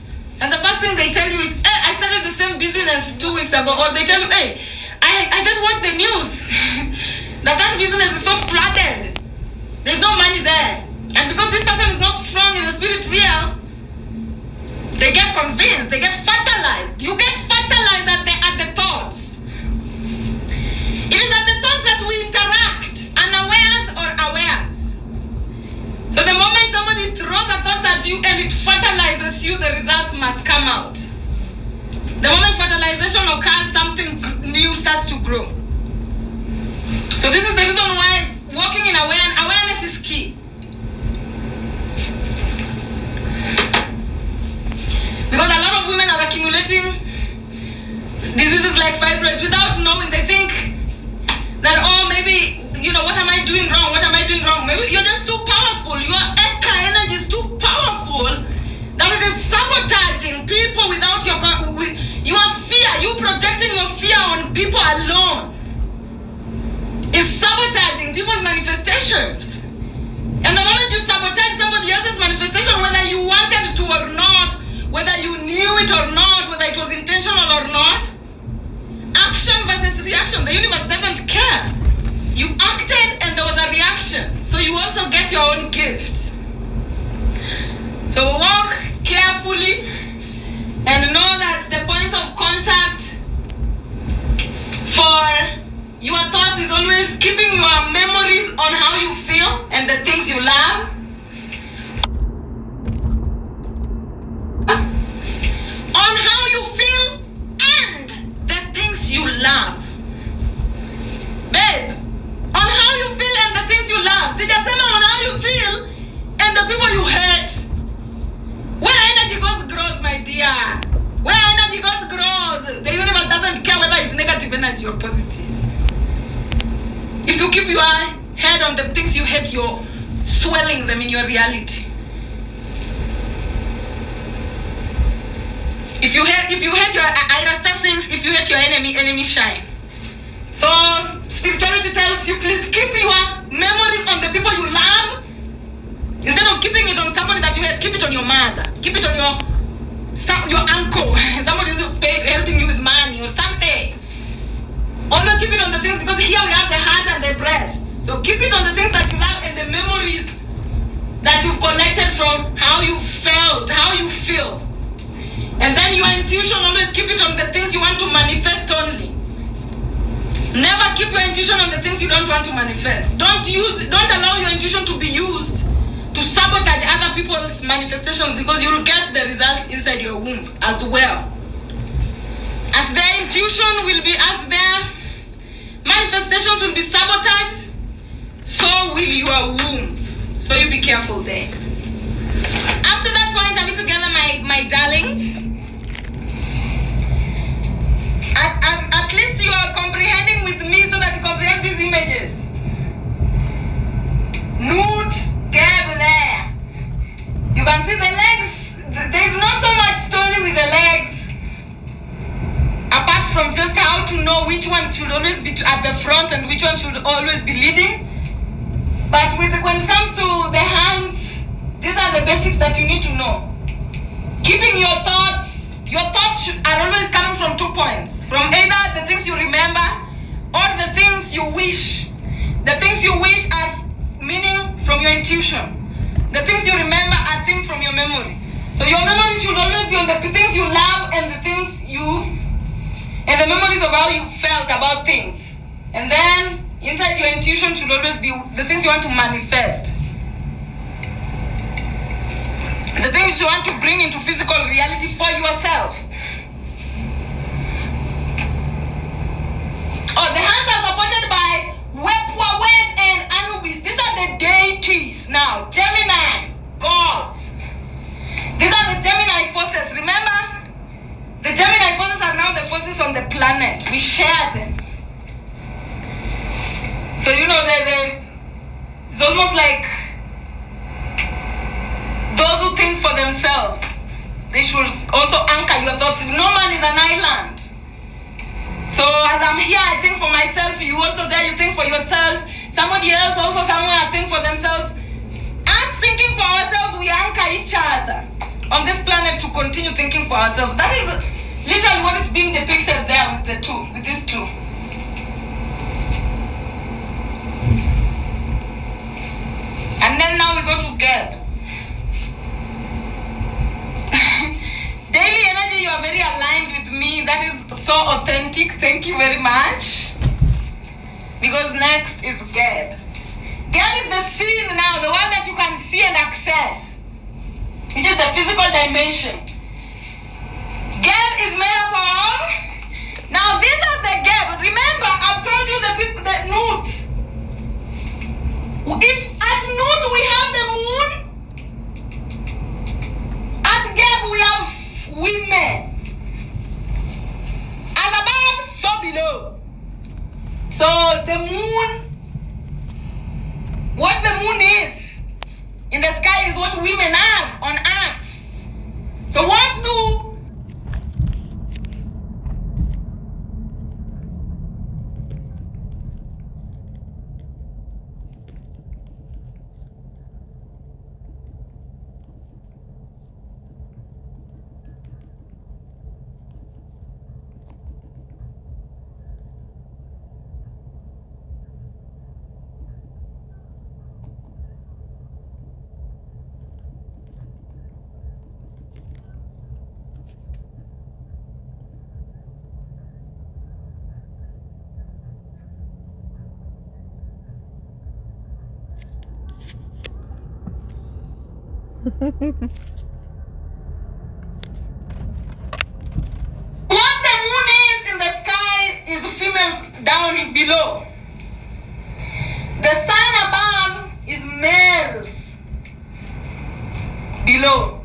And the first thing they tell you is, hey, I started the same business 2 weeks ago. Or they tell you, hey, I just watched the news that business is so flooded. There's no money there. And because this person is not strong in the spirit realm, they get convinced, they get fertilized. You get fertilized at the thoughts. It is at the thoughts that we interact, unawares or awares. So the moment somebody throws the thoughts at you and it fertilizes you, the results must come out. The moment fertilization occurs, something new starts to grow. So this is the reason why walking in awareness is key. Because a lot of women are accumulating diseases like fibroids without knowing. They think that, oh, maybe, what am I doing wrong? Maybe you're just too powerful. Your Eka energy is too powerful that it is sabotaging people without your fear. You projecting your fear on people alone is sabotaging people's manifestations. And the moment you sabotage somebody else's manifestation, whether you wanted to or not, whether you knew it or not, whether it was intentional or not, action versus reaction, the universe doesn't care. You acted and there was a reaction. So you also get your own gift. So walk carefully and know that the point of contact for your thoughts is always keeping your memories on how you feel and the things you love. On how you feel and the things you love. Babe, on how you feel and the things you love. Sijasema on how you feel and the people you hate. Where energy goes grows, my dear. Where energy goes grows. The universe doesn't care whether it's negative energy or positive. If you keep your head on the things you hate, you're swelling them in your reality. If you hate your Irasta sings, if you hate your enemy shine. So spirituality tells you, please keep your memories on the people you love. Instead of keeping it on somebody that you hate, keep it on your mother. Keep it on your uncle. Somebody who's helping you with money or something. Always keep it on the things, because here we have the heart and the breast. So keep it on the things that you love and the memories that you've collected from how you felt, how you feel. And then your intuition, always keep it on the things you want to manifest only. Never keep your intuition on the things you don't want to manifest. Don't allow your intuition to be used to sabotage other people's manifestations, because you will get the results inside your womb as well. As their intuition will be, as their manifestations will be sabotaged, so will your womb. So you be careful there. Up to that point, are we together, my darlings? At least you are comprehending with me so that you comprehend these images. Nut, Geb there. You can see the legs. There is not so much story with the legs, apart from just how to know which one should always be at the front and which one should always be leading. But when it comes to the hands, these are the basics that you need to know. Keeping your thoughts are always coming from 2 points. From either the things you remember or the things you wish. The things you wish are meaning from your intuition. The things you remember are things from your memory. So your memories should always be on the things you love and the memories of how you felt about things. And then inside your intuition should always be the things you want to manifest. The things you want to bring into physical reality for yourself. Oh, the hands are supported by Wepwawet and Anubis. These are the deities now. Gemini, gods. These are the Gemini forces. Remember, the Gemini forces are now the forces on the planet. We share them. So it's almost like those who think for themselves, they should also anchor your thoughts. No man is an island. So as I'm here, I think for myself. You also there, you think for yourself. Somebody else also somewhere think for themselves. Us thinking for ourselves, we anchor each other on this planet to continue thinking for ourselves. That is literally what is being depicted there with these two. And then now we go to Geb. Daily energy, you are very aligned with me. That is so authentic. Thank you very much. Because next is Geb. Geb is the scene now, the one that you can see and access. It is the physical dimension. Geb is made up of. Now these are the Geb. Remember, I've told you the people that Nut. If at Nut we have the moon, at Geb we have women. As above, so below. So the moon, what the moon is in the sky is what women are on earth. So what do what the moon is in the sky is the females down below. The sun above is males below.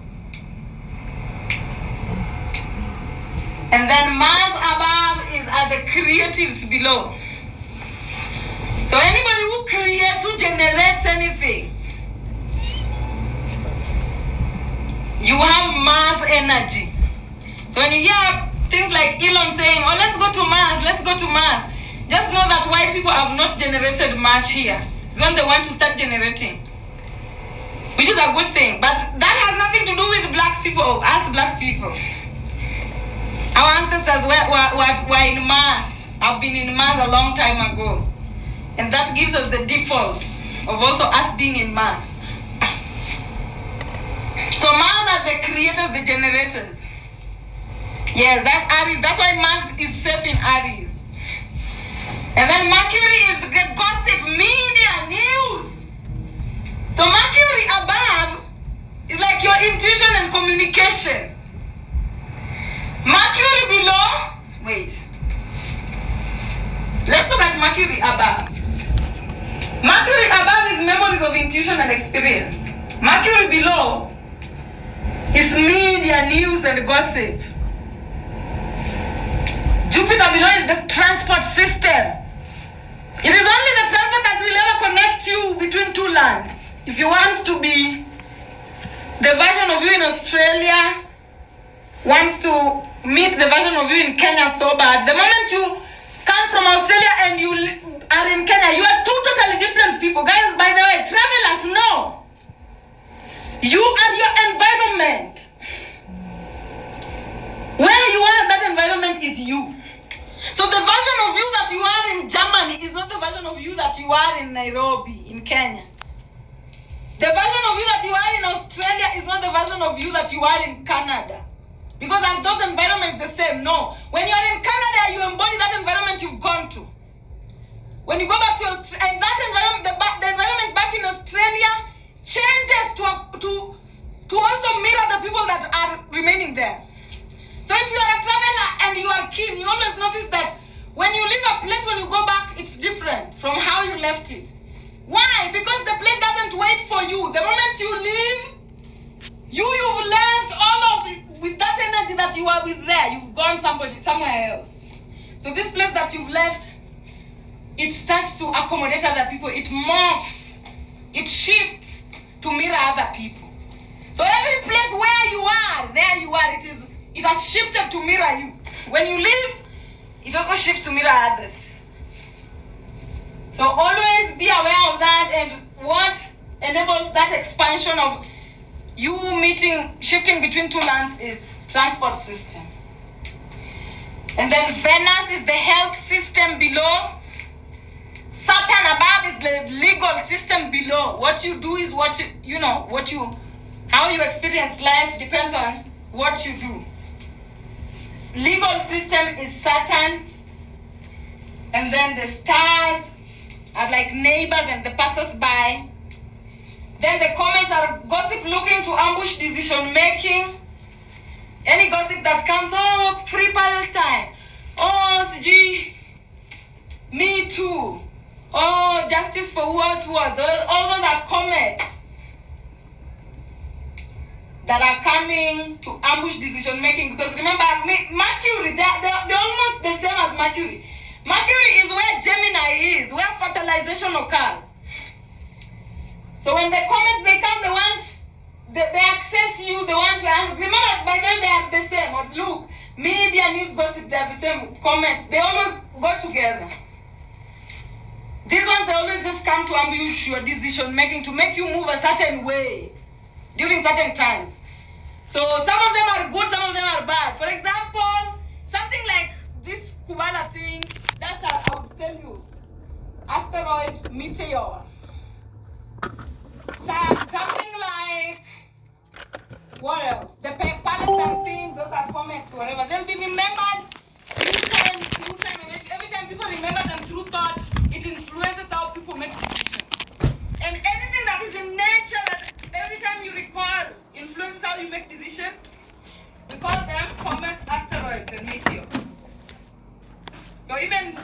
And then Mars above are the creatives below. So anybody who creates, who generates anything, you have Mars energy. So when you hear things like Elon saying, oh, let's go to Mars, just know that white people have not generated much here. It's when they want to start generating, which is a good thing. But that has nothing to do with black people, us black people. Our ancestors were in Mars. I've been in Mars a long time ago. And that gives us the default of also us being in Mars. So Mars are the creators, the generators. Yes, that's Aries. That's why Mars is safe in Aries. And then Mercury is the gossip, media, news. So Mercury above is like your intuition and communication. Mercury below, wait. Let's look at Mercury above. Mercury above is memories of intuition and experience. Mercury below is media, news, and gossip. Jupiter below is the transport system. It is only the transport that will ever connect you between two lands. If you want to be the version of you in Australia, wants to meet the version of you in Kenya so bad, the moment you come from Australia and you are in Kenya, you are two totally different people. Guys, by the way, travelers know. You are your environment. Where you are, that environment is you. So the version of you that you are in Germany is not the version of you that you are in Nairobi, in Kenya. The version of you that you are in Australia is not the version of you that you are in Canada. Because are those environments the same? No. When you are in Canada, you embody that environment you've gone to. When you go back to Australia, and that environment, the environment back in Australia changes to also mirror the people that are remaining there. So if you are a traveler and you are keen, you always notice that when you leave a place, when you go back, it's different from how you left it. Why? Because the place doesn't wait for you. The moment you leave, you've left all of it with that energy that you are with there. You've gone somewhere else. So this place that you've left, it starts to accommodate other people. It morphs. It shifts to mirror other people. So every place where you are, there you are. It has shifted to mirror you. When you leave, it also shifts to mirror others. So always be aware of that, and what enables that expansion of you shifting between two lands is transport system. And then Venus is the health system below. Saturn above is the legal system below. What you do is how you experience life depends on what you do. Legal system is Saturn, and then the stars are like neighbors and the passers-by. Then the comments are gossip looking to ambush decision making. Any gossip that comes, oh, free Palestine, oh, CG, me too, oh, justice for what, all those are comments that are coming to ambush decision making. Because remember, Mercury, they're almost the same as Mercury. Mercury is where Gemini is, where fertilization occurs. So when the comments, they come, they access you, they want to, remember, by then they are the same. Or look, media, news, gossip, they are the same. Comments, they always go together. These ones, they always just come to ambush your decision making, to make you move a certain way during certain times. So some of them are good, some of them are bad. For example, something like this Kubala thing, that's I would tell you, asteroid, meteor. Something like, what else? The Palestine thing, those are comments, whatever. They'll be remembered through time. Every time people remember them through thoughts, it influences how people make decisions. And anything that is in nature that every time you recall influences how you make decisions, we call them comets, asteroids, and meteors. So even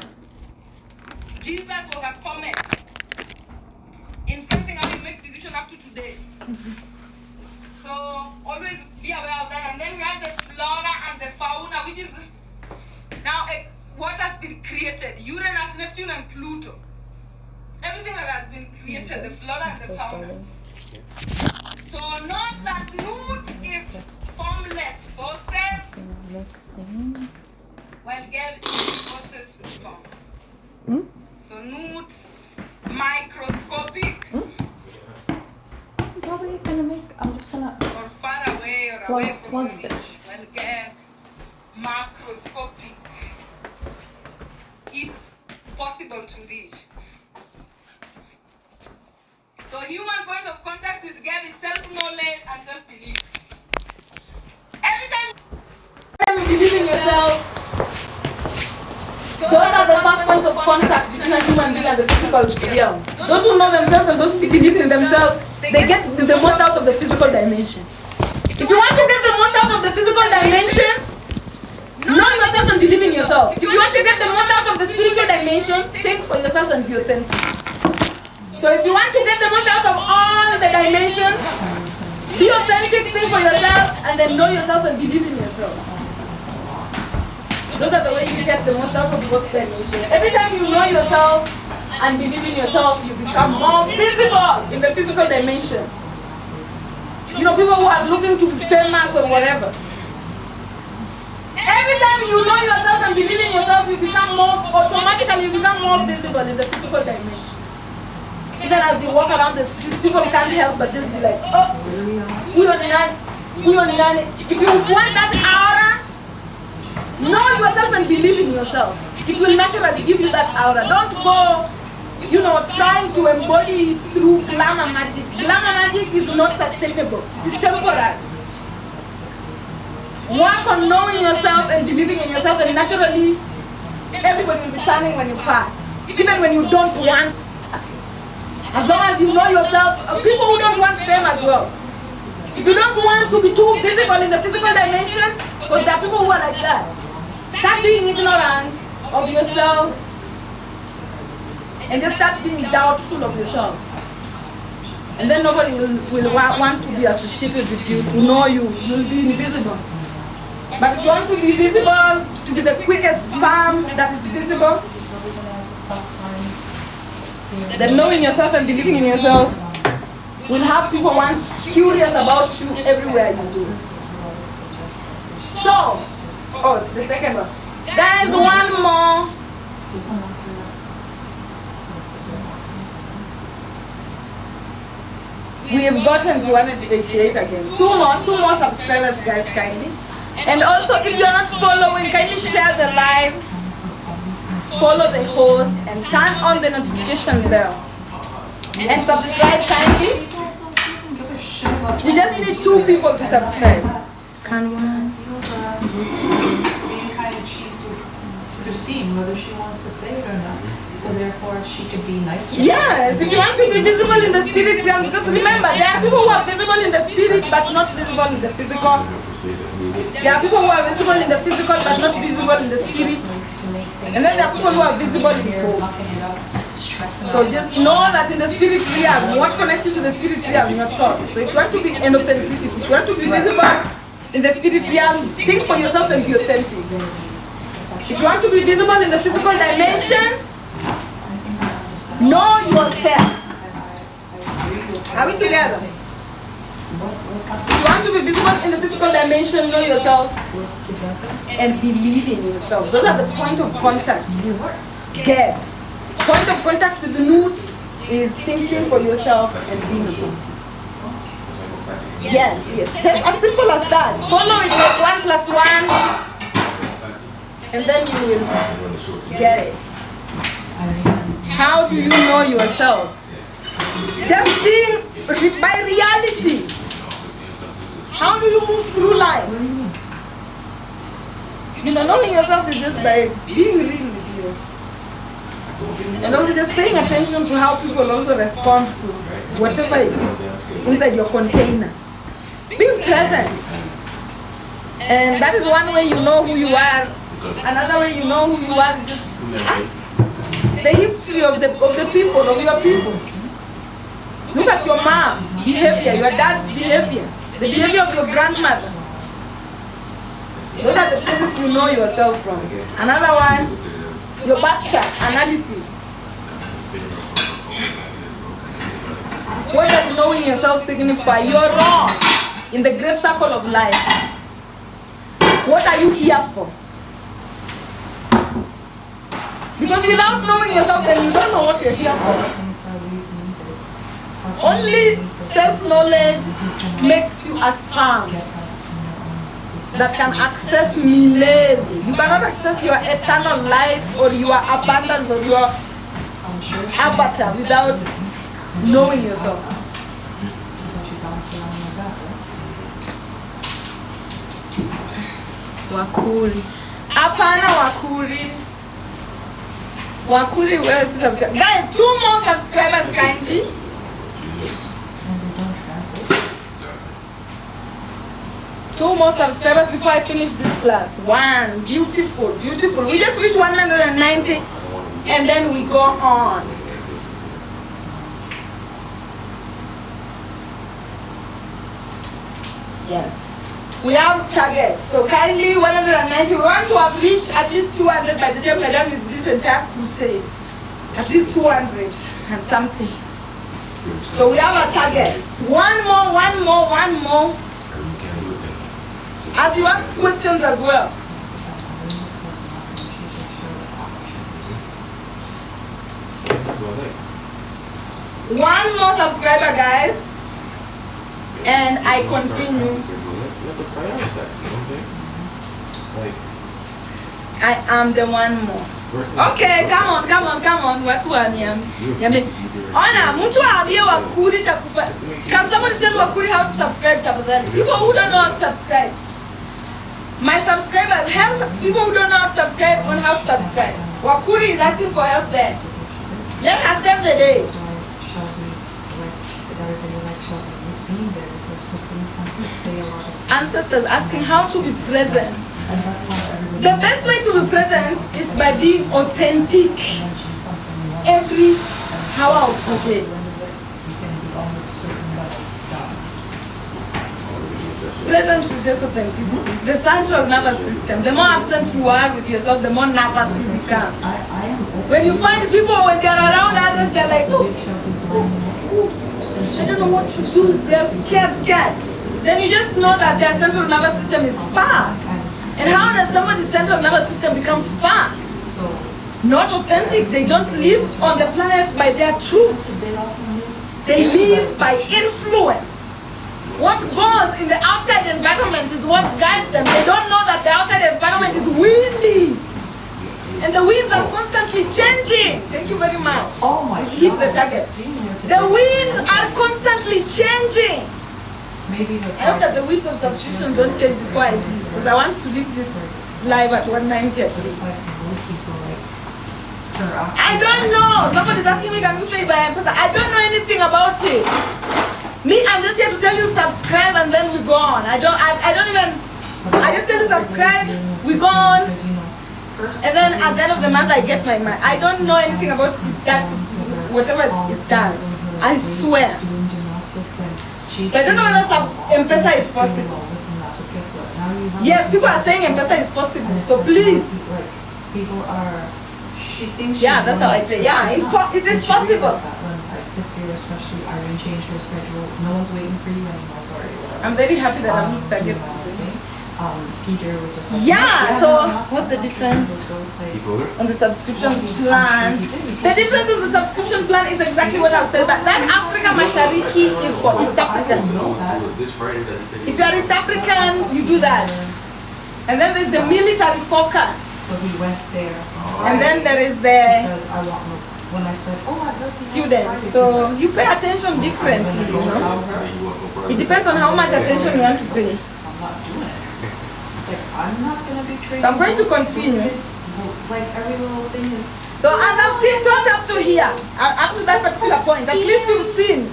Jesus was a comet, influencing how you make decisions up to today. So always be aware of that. And then we have the flora and the fauna, which is now what has been created: Uranus, Neptune, and Pluto. Everything that has been created, the flora and the fauna. So note that Newt is formless forces, while Gel is forces with form. So Newt's microscopic, Probably gonna I'm just gonna or far away or away from plug reach, this. while Gel macroscopic. possible to reach. So human points of contact with God is self-knowledge and self-belief. Every time you believe in yourself, those are the first points of contact between a human being and the physical realm. Those who know themselves and those who believe in themselves, they get the most out of the physical dimension. If you want to get the most out of the physical dimension, know yourself and believe in yourself. If you want to get the most out of the spiritual dimension, think for yourself and be authentic. So if you want to get the most out of all the dimensions, be authentic, think for yourself, and then know yourself and believe in yourself. Those are the ways you get the most out of both dimensions. Every time you know yourself and believe in yourself, you become more visible in the physical dimension. You know, people who are looking to be famous or whatever. Every time you know yourself and believe in yourself, you become more, automatically you become more visible in the physical dimension. Even as you walk around the streets, people can't help but just be like, oh, who on the line? If you want that aura, know yourself and believe in yourself. It will naturally give you that aura. Don't go, you know, trying to embody it through glamour magic. Glamour magic is not sustainable. It is temporary. Work on knowing yourself and believing in yourself, and naturally, everybody will be turning when you pass. Even when you don't want. As long as you know yourself, people who don't want fame as well. If you don't want to be too visible in the physical dimension, because there are people who are like that. Start being ignorant of yourself and just start being doubtful of yourself. And then nobody will want to be associated with you, to know you. You'll be invisible. But if you want to be visible, to be the quickest sperm that is visible, then knowing yourself and believing in yourself will have people curious about you everywhere you do. So, the second one. There is one more. We have gotten to 188 again. Two more subscribers, guys, kindly. And also, if you're not following, kindly share the live, follow the host, and turn on the notification bell. And subscribe kindly. We just need 2 people to subscribe. Can one? Being kind of cheesed with Christine, whether she wants to say it or not. So therefore, she could be nicer. Yes, if you want to be visible in the spirit realm, because remember, there are people who are visible in the spirit but not visible in the physical. There are people who are visible in the physical but not visible in the spirit. And then there are people who are visible in both. So just know that in the spirit realm, what connects you to the spirit realm, your thoughts. So if you want to be an authenticity, if you want to be visible in the spirit realm, think for yourself and be authentic. If you want to be visible in the physical dimension, know yourself. Are we together? If you want to be visible in the physical dimension, know yourself and believe in yourself. Those are the point of contact you get. Point of contact with the Nut is thinking for yourself and being authentic. Yes. Just as simple as that. Follow it like 1 + 1, and then you will get it. How do you know yourself? Just being by reality. How do you move through life? You know, knowing yourself is just by being real with you. And also just paying attention to how people also respond to whatever it is inside your container. Being present. And that is one way you know who you are. Another way you know who you are is just the history of the people, of your people. Look at your mom's behavior, your dad's behavior, the behavior of your grandmother. Those are the places you know yourself from. Another one, your birth chart analysis. What does knowing yourself signify? You're wrong in the great circle of life. What are you here for? Because without knowing yourself, then you don't know what you're here for. Only self-knowledge makes you a sperm that can access milele. You cannot access your eternal life or your abundance or your I'm sure she avatar makes without sense. knowing yourself. That's why she bounced around like that, right? Wakuri. Apana Wakuri. Wakuri, where is the subscribe? Guys, 2 more subscribers kindly. And they don't translate. 2 more subscribers before I finish this class. 1. Beautiful, beautiful. We just reached 190 and then we go on. Yes. We have targets. So kindly 190. We want to have reached at least 200 by the time we're done with this entire crusade. At least 200 and something. So we have our targets. One more. As you ask questions as well. One more subscriber, guys. And I continue. I am the one more. Okay, come on. What's one? Ona, mtu aambie Wakuri cha kufa. Can somebody tell Wakuri how to subscribe tafadhali? People who don't know how to subscribe. My subscribers, help people who don't know how to subscribe on how to subscribe. Wakuri is asking for help there. Let her save the day. That's why Shelby, everybody likes Shelby being there because Christine tends to say a lot of Ancestors asking how to be present. and that's how everybody The best way to be present is by being authentic mentions something once. every hour of the day. You can be almost certain that it's done. Presence is just authenticity. The central nervous system. The more absent you are with yourself, the more nervous you become. I am open. When you find people when they're around others, they're like, oh, Shelby's lying. I don't know what to do. They're scared. Then you just know that their central nervous system is far. And how does somebody's central nervous system becomes far? So Not authentic. They don't live on the planet by their truth. They live by influence. What goes in the outside environment is what guides them. They don't know that the outside environment is windy. And the winds are constantly changing. Thank you very much. oh my Hit the God, target. Christine, you're The today. winds are constantly changing. Maybe her I hope that the winds of subscription don't change before I leave, because I want to leave this live at 190 at But least. it's like most people like her actual. I don't know. Somebody's asking me, can you play by M-Pesa? I don't know anything about it. Me, I'm just here to tell you subscribe and then we go on. I don't even, I just tell you subscribe, we go on, Because, you know, first and then at the end of the month I get my money. I don't know anything about it. That's whatever it does. I swear. doing gymnastics and she's So I don't know whether M-Pesa is doing possible. all this and that, but guess what? Now you have Yes, people are saying M-Pesa is possible. and it's So like, please. like people are. She thinks. Yeah, she's that's how I doing pay. it, Yeah, but she's it not. it is And she possible. realized that when, like, this year especially, Irene changed her schedule. No one's waiting for you anymore. Sorry. Whatever. I'm very happy that I'm Do targeted. that, okay? Peter was just like, Yeah, so no, what's the difference those girls say, on the subscription plan? The difference of the subscription plan is exactly what I've said, but that Africa Mashariki is for East Africans. If you are East African, you do that. And then there's the military focus. So he went there. And then there is He the says, I want more. When I said, oh, I'd love to have students. Friday," So you pay attention differently, you know. It depends on how much attention you want to pay. I'm not doing it. It's like, I'm not going to be trading. So I'm going to those continue. kids. Like, every little thing is. So as I've talked up to here, up to that particular point, at least you've seen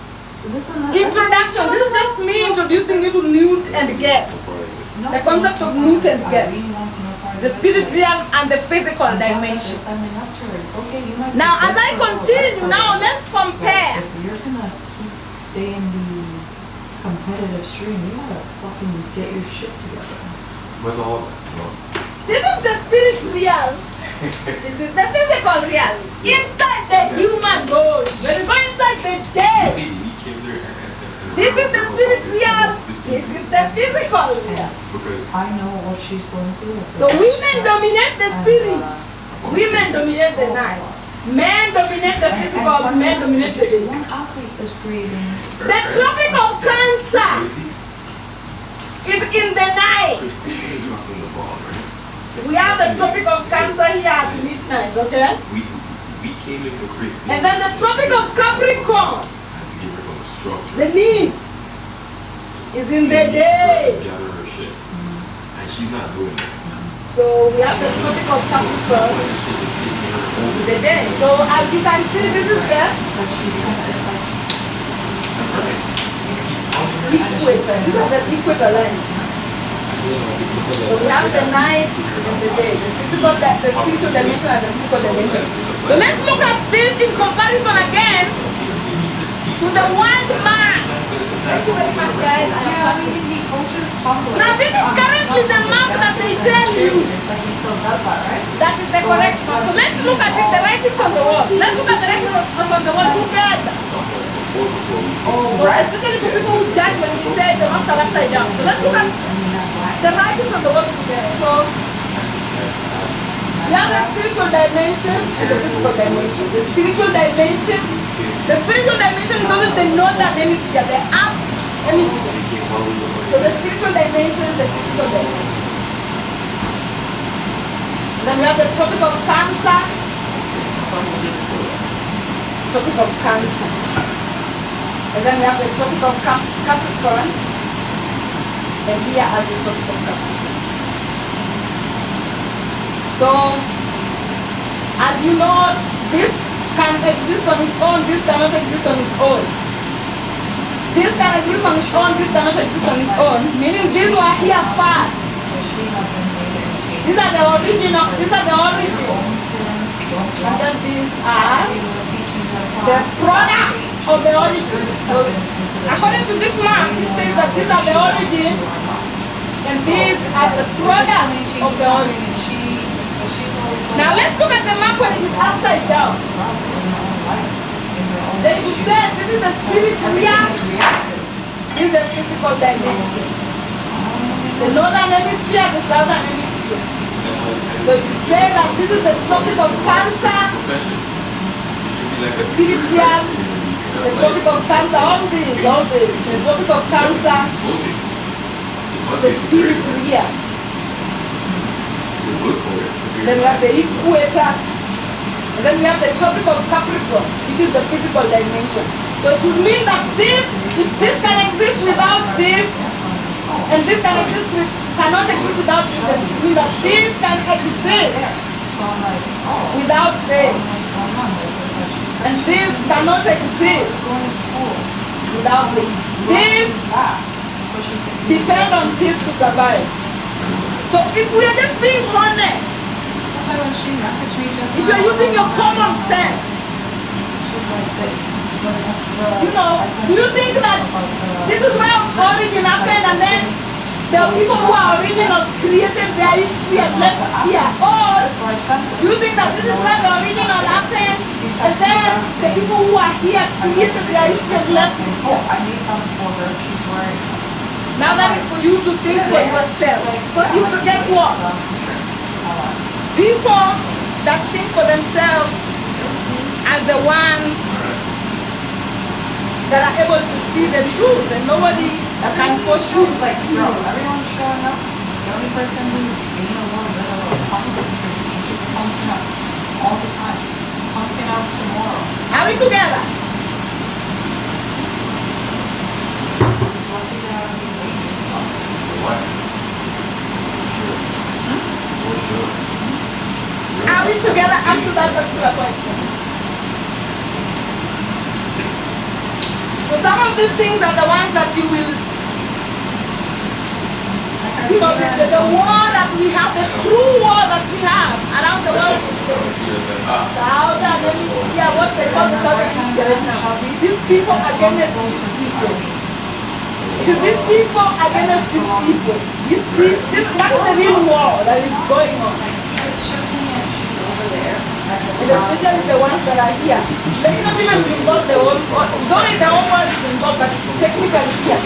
This and that. introduction. This is just me introducing you to Newt and Geth. No, the concept of Newt and Geth. Irene wants no part of The it. spirit realm and the physical I'm not dimension. standing up to her. Okay, you might Now, be as I good for continue, her, now but let's compare. If you're gonna stay in the competitive stream, you gotta fucking get your shit together. What's all of This is the spirit realm. This is the physical realm. Inside the human goes. When you go inside the dead, this is the spirit realm. This is the physical realm. I know what she's going through. So women dominate the spirit. Women dominate the night. Men dominate the physical. Men dominate the day. One athlete is creating. The tropic of Cancer is in the night. We have the Tropic of Cancer here at midnight, okay? We came into Christmas. And then the Tropic of Capricorn, I had to get rid of the structure. the need is in the day. Gather her shit. And she's not doing that. So we have the Tropic of Capricorn This shit is taking her over. in the day. So as you can see, this is the But she's kind of, it's like, That's right. I keep telling her. equator. These are the equator lines. So we have the night and the day, the spiritual dimension and the physical dimension. So let's look at this in comparison again to the one man. Thank you very much, guys. yeah, I mean, the coaches talk about. Now this is currently the map that they tell you. It's like he still does that, right? That is the correct map. So let's look at it, the writings on the wall. Let's look at the writings on the wall together. Oh, especially for people who judge when we say the maps are upside down. So let's look at the writings on the wall together. So we have the spiritual dimension and the physical dimension. The spiritual dimension is always the northern hemisphere, the up hemisphere. So the spiritual dimension, the physical dimension. Then we have the Tropic of Cancer. Tropic of Cancer. And then we have the Tropic of Capricorn. And here are the Tropic of Capricorn. So, as you know, this can exist on its own, this cannot exist on its own. This can exist on its own, this cannot exist on its own. Meaning these were here first. These are the original, these are the origin. And then these are the product of the origin. So, according to this map, it says that these are the origin and these are the product of the origin. Now let's look at the map when it is upside down. Then you say this is the spirit react, this is the physical dimension. The northern hemisphere, the southern hemisphere. So you say that this is the Tropic of Cancer, spiritual, the Tropic of Cancer, all this, the Tropic of Cancer, the spirit react. Then we have the equator, and then we have the Tropic of Capricorn, which is the physical dimension. So it would mean that this, if this can exist without this, and this can exist cannot exist without this, then it would mean that this can exist without this, and this cannot exist without this. This depends on this to survive. So if we are just being honest, if you're using your common sense, you know, do you think that this is where origin happened and then the people who are original created their history and left here? Or do you think that this is where the original happened and then the people who are here created their history and left here? Now that is for you to think for yourself. But you forget what? People that think for themselves are the ones that are able to see the truth, and nobody that can force you to see. Everyone's showing up. The only person who's being a little bit of a confidence person is just pumping up all the time. Pumping out tomorrow. Are we together? Just want to get out of these lazy stuff. Are we together up to that particular point? So some of these things are the ones that you will, you know, the war that we have, the true war that we have around the world. The outer hemisphere, what they call the southern hemisphere right now. These people against these people. It is these people against these people. That is the real war that is going on. And especially the ones that are here. Let me not even involve the whole world. Sorry, the whole world is involved, but technically here.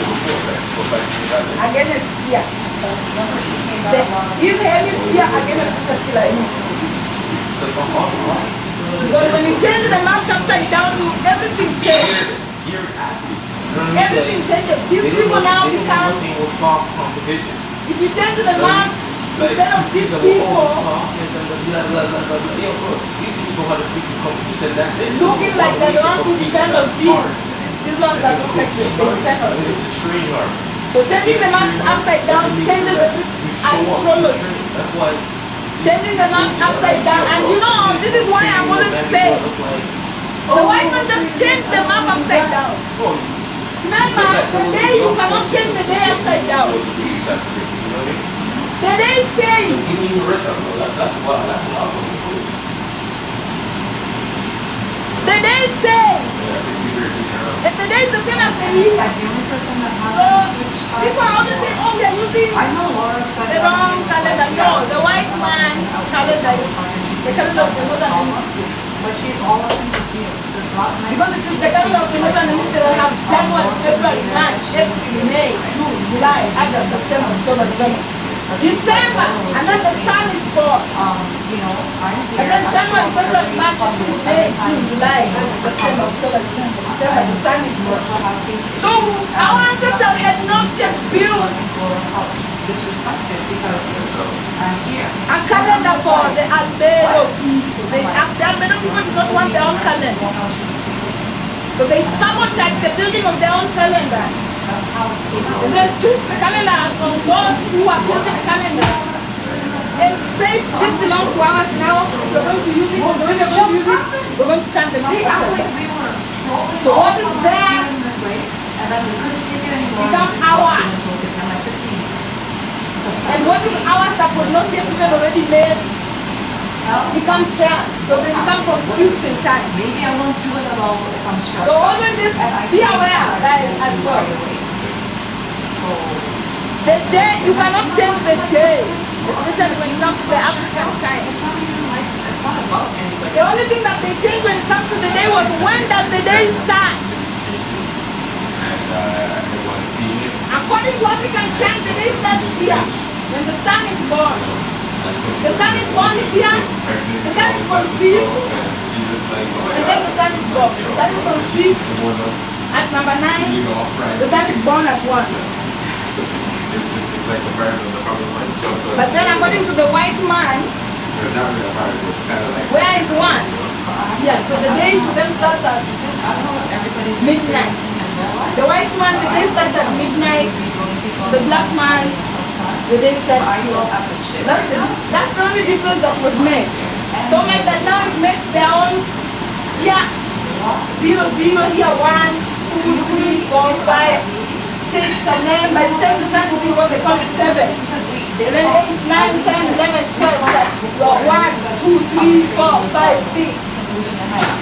Against here. This hemisphere against this particular hemisphere. Because when you change the maps upside down, everything changes. Everything changes. These people now become. If you change the map instead of these all people these nonsense and blah, blah, blah, blah, blah. Yo, bro, these people know how to freaking compete and that's it. looking like they're the ones who depend on these. These ones that look like they depend on these. Train hard. So changing the maps upside down changes the astrology. That's why. Changing the maps upside down. And you know, this is why I always say, the white man just changed the map upside down. Remember, the day you cannot change the day upside down. The day is staying. Give me the rest of it. That's why. That's what I'm The day is staying. If the day is the same as the year. Like the only person that So, hasn't switched sides. people are always saying, oh, we are using I know Laura said the wrong calendar. No, the white man calendar is the calendar of the northern hemisphere. But she's all up in the fields. This last night. Because it is the calendar of the northern hemisphere that have January, February, March, April, May, June, July, August, September, October, November. December, and then the sun is born. You know, I'm here. And then January, February, March, April, May, June, July, August, September, October, December, the sun is born. So our ancestors had not yet built disrespected because I'm here. a calendar for the Albedo people. The Albedo people do not want their own calendar. So they sabotage the building of their own calendar. That's how it came out. And then took the calendar from those who are building the calendar. And said, this belongs to us now, we're going to use it, we're going to use it, we're going to turn them They act off. like we were trolling So what all is summer that? in this way, and then we couldn't take it anymore. Become We just lost ours. it in focus. I'm like, Christine, And what is ours that was not yet even already made becomes theirs. So they become confused in time. maybe I won't do it at all if I'm stressed So out. always this, And I be can't aware, do guys, it as well. right away. So, The day, you cannot change the day, especially when it comes to the African time. it's not even like, it's not about anybody. The only thing that they changed when it comes to the day was when does the day start. everyone seeing it. According to African time, the day starts here, when the sun is born. The sun is born here, the sun is conceived, and then the sun is born. The sun is conceived at number 9, the sun is born at 1. It's like the version of the problem like chocolate. But then according to the white man, It's not really a virus, it's kind of like. where is 1? Yeah, so the day to them starts at I don't know what everybody's midnight. experiencing in their life. The white man, the day starts at midnight. The black man, the day starts I here. go at the chip. That's the only difference that was made. So much that now it makes their own, yeah, Lots of 0, 0, here 1, 2, 3, 4, 5, 6, and then by the time the sun will be what they call it 7. because we And then 8, 9, 10, 11, 12, that's 1, 2, 3, 4, 5, 6,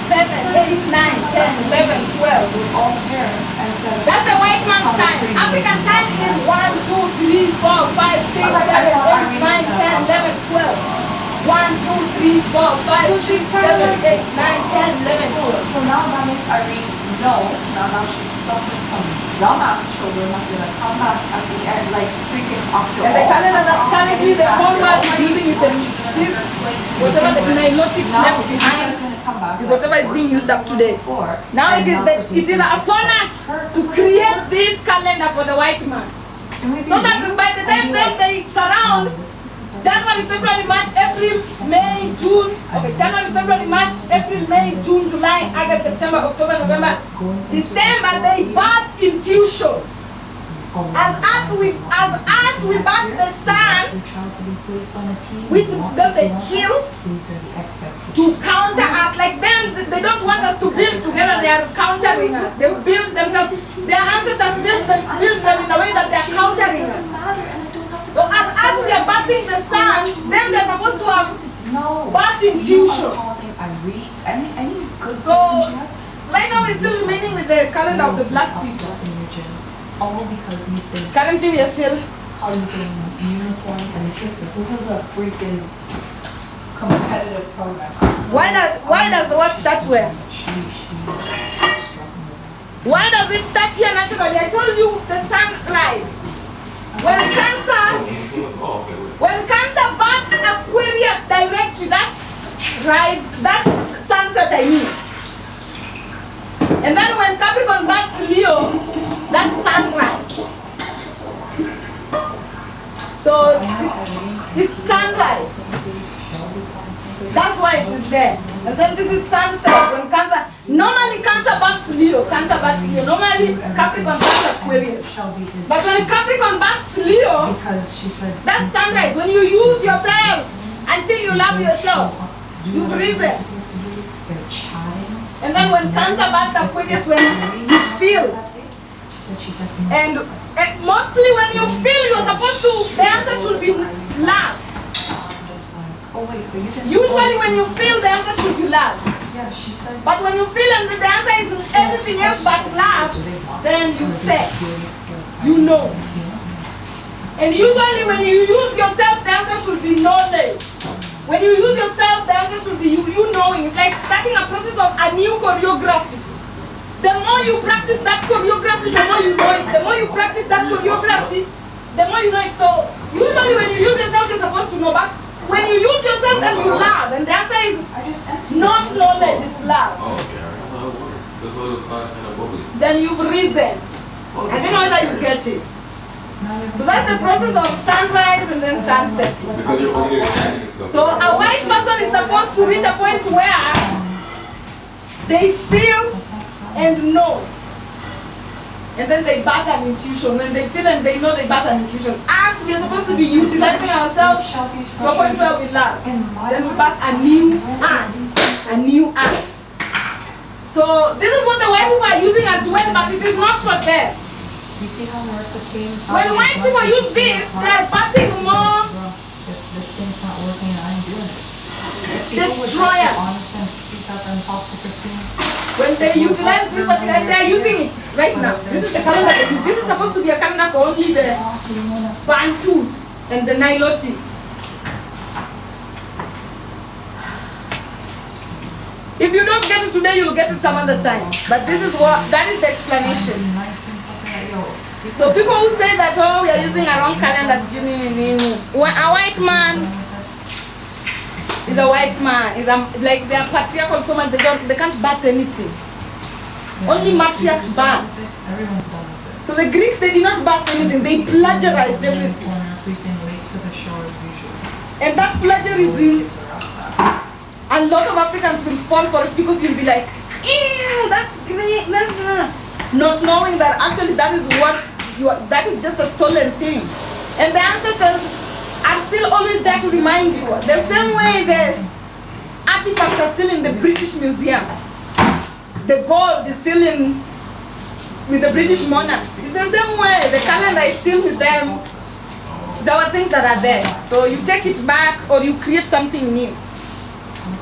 7, 8, 9, 10, 11, 12. with all the parents and says That's the white man's time. African time is 1, 2, 3, 4, 5, 6, 7, 8, 9, 10, 11, 12. 1, 2, 3, 4, 5, 6, 7, 8, 9, 10, 11, 12. So now that makes Irene know, now she's stuck with some dumbass children that's gonna come back at the end, like freaking after And the all calendar that summer, currently the after whole world all is using it, money, this, even a place to whatever the begin with. nilotic Now left you behind guys gonna come back is like whatever is being first used up to date. before, Now and it is now that proceeds it is to upon expect us her to create this calendar for the white man. So that by the time they surround January, February, March, April, May, June. Okay, January, February, March, April, May, June, July, August, September, October, November, December. They birth intuitions. As us we birth the sun, which then they kill to counter us. Like them, they don't want us to build together. They are countering us. They build themselves. Their ancestors build them in a way that they are countering us. So as we are birthing the sun, then they're supposed to have birth intuition. Any good So person she has. right now we're still remaining with the calendar of the black people. All because you think Currently we are still hugs and uniforms and kisses. This is a freaking competitive program. why does the word start where? Why does it start here naturally? I told you the sunrise. When Cancer births Aquarius directly, that's rise, that's sunset I mean. And then when Capricorn births Leo, that's sunrise. So So it's sunrise. That's why it is there. And then this is sunset when Cancer. Normally Cancer backs Leo. Cancer backs Leo. Normally Capricorn backs Aquarius. But when Capricorn backs Leo, that's sunrise. When you use yourself until you love yourself, you've risen. And then when Cancer backs Aquarius, when you feel. And mostly when you feel you're supposed to, the answer should be love. Usually when you feel, the answer should be love. But when you feel and the answer is everything else but love, then you sex. You know. And usually when you use yourself, the answer should be knowledge. When you use yourself, the answer should be you knowing. It's like starting a process of a new choreography. The more you practice that choreography, the more you know it. The more you practice that choreography, the more you know it. So usually when you use yourself, you're supposed to know. But when you use yourself and you love, and the answer is not knowledge, it's love. Oh, okay. This little kind of bubbly. Then you've risen. I don't know whether you get it. So that's the process of sunrise and then sunset. Because you're only stuff. So a white person is supposed to reach a point where they feel and know. And then they back an intuition. When they feel and they know, they back an intuition. As we are supposed to be utilizing ourselves to a point where we love. Then we back a new us. A new us. So this is what the white people are using as well, but it is not for them. You see how Marissa came? When white people use this, they are passing more This thing's not working and I'm doing it. destroyer. Honest and speak up and talk to Christine. When they utilize this particular, they are using it right now. This is the calendar they use. This is supposed to be a calendar for only the Bantus and the Nilotic. If you don't get it today, you'll get it some other time. But this is that is the explanation. So people who say that, oh, we are using a wrong calendar, a white man is a white man. Is like they are patriarchal so much they can't bat anything. Only matriarchs bat. So the Greeks, they did not bat anything. They plagiarized everything. And that plagiarism, a lot of Africans will fall for it because you'll be like, ew, that's great, not knowing that actually that is just a stolen thing. And the ancestors are still always there to remind you. The same way the artifacts are still in the British Museum. The gold is still with the British monarchs. It's the same way the calendar is still with them. There are things that are there. So you take it back or you create something new.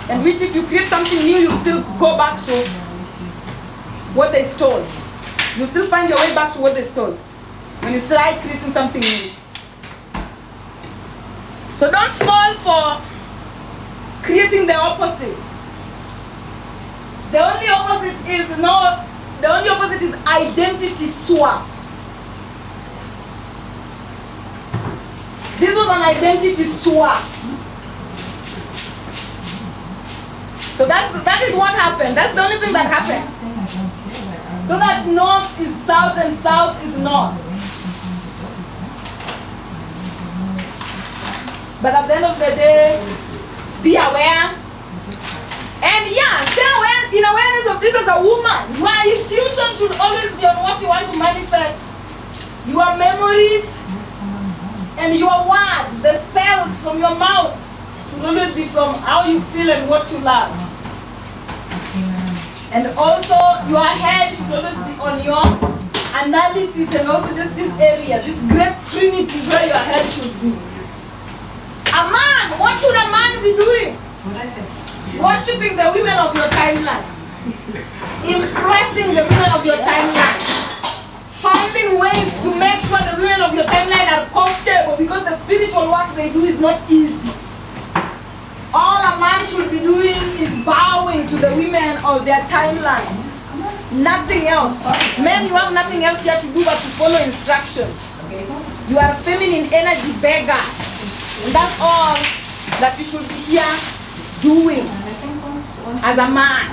And which if you create something new, you still go back to what they stole. You still find your way back to what they stole when you try creating something new. So don't fall for creating the opposite. The only opposite is identity swap. This was an identity swap. So that is what happened. That's the only thing that happened. So that north is south and south is north. But at the end of the day, be aware. And yeah, stay aware, in awareness of this as a woman. Your intuition should always be on what you want to manifest. Your memories and your words, the spells from your mouth should always be from how you feel and what you love. And also your head should always be on your analysis and also just this area, this great trinity where your head should be. A man, what should a man be doing? Worshipping the women of your timeline. Impressing the women of your timeline. Finding ways to make sure the women of your timeline are comfortable because the spiritual work they do is not easy. All a man should be doing is bowing to the women of their timeline. Nothing else. Men, you have nothing else here to do but to follow instructions. You are feminine energy beggars. And that's all that you should be here doing as a man.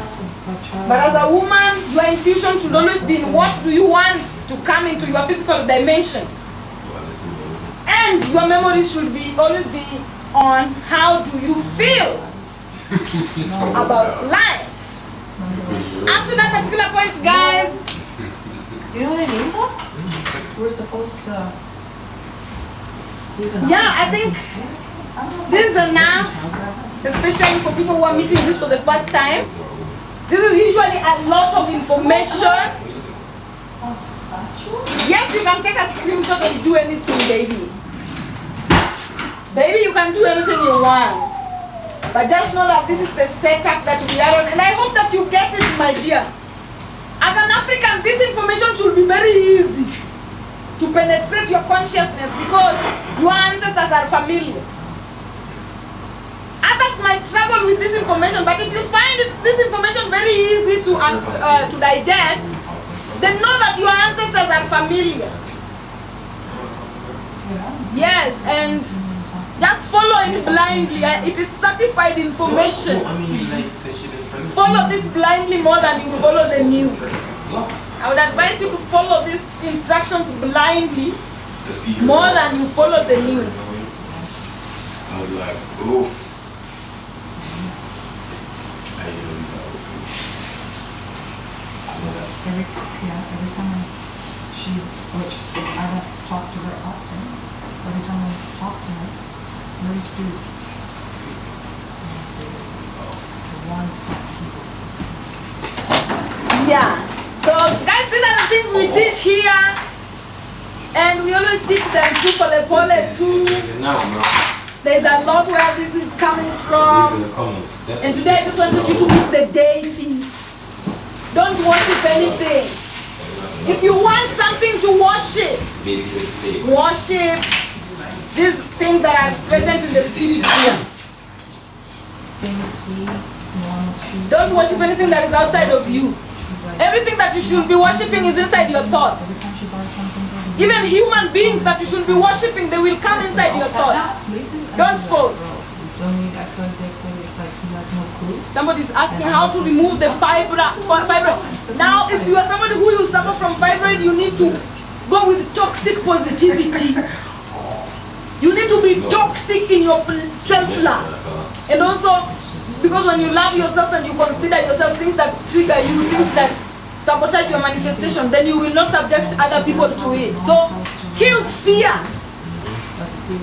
But as a woman, your intuition should always be in what do you want to come into your physical dimension. And your memory should be always be on how do you feel about life. Up to that particular point, guys. You know what I mean though? We're supposed to Yeah, I think this is enough, especially for people who are meeting this for the first time. This is usually a lot of information. Yes, you can take a screenshot and do anything, baby. Baby, you can do anything you want. But just know that this is the setup that we are on. And I hope that you get it, my dear. As an African, this information should be very easy to penetrate your consciousness because your ancestors are familiar. Others might struggle with this information, but if you find this information very easy to digest, then know that your ancestors are familiar. Yes, and just follow it blindly. It is certified information. Follow this blindly more than you follow the news. I would advise you to follow these instructions blindly more than you follow the news. I was like, oof. every time I don't talk to her often. Every time I talk to her, I always do. One time Yeah. So guys, these are the things we teach here. And we always teach them to Pole too. There's a lot where this is coming from. And today I just wanted you to meet the deities. Don't worship anything. If you want something to worship, worship these things that are present in the spirit here. Don't worship anything that is outside of you. Everything that you should be worshiping is inside your thoughts. Even human beings that you should be worshiping, they will come inside your thoughts. Don't force. Somebody is asking how to remove the fibroid. Now, if you are somebody who you suffer from fibroid, you need to go with toxic positivity. You need to be toxic in your self-love. And also, because when you love yourself and you consider yourself things that trigger you, things that sabotage your manifestation, then you will not subject other people to it. So, kill fear.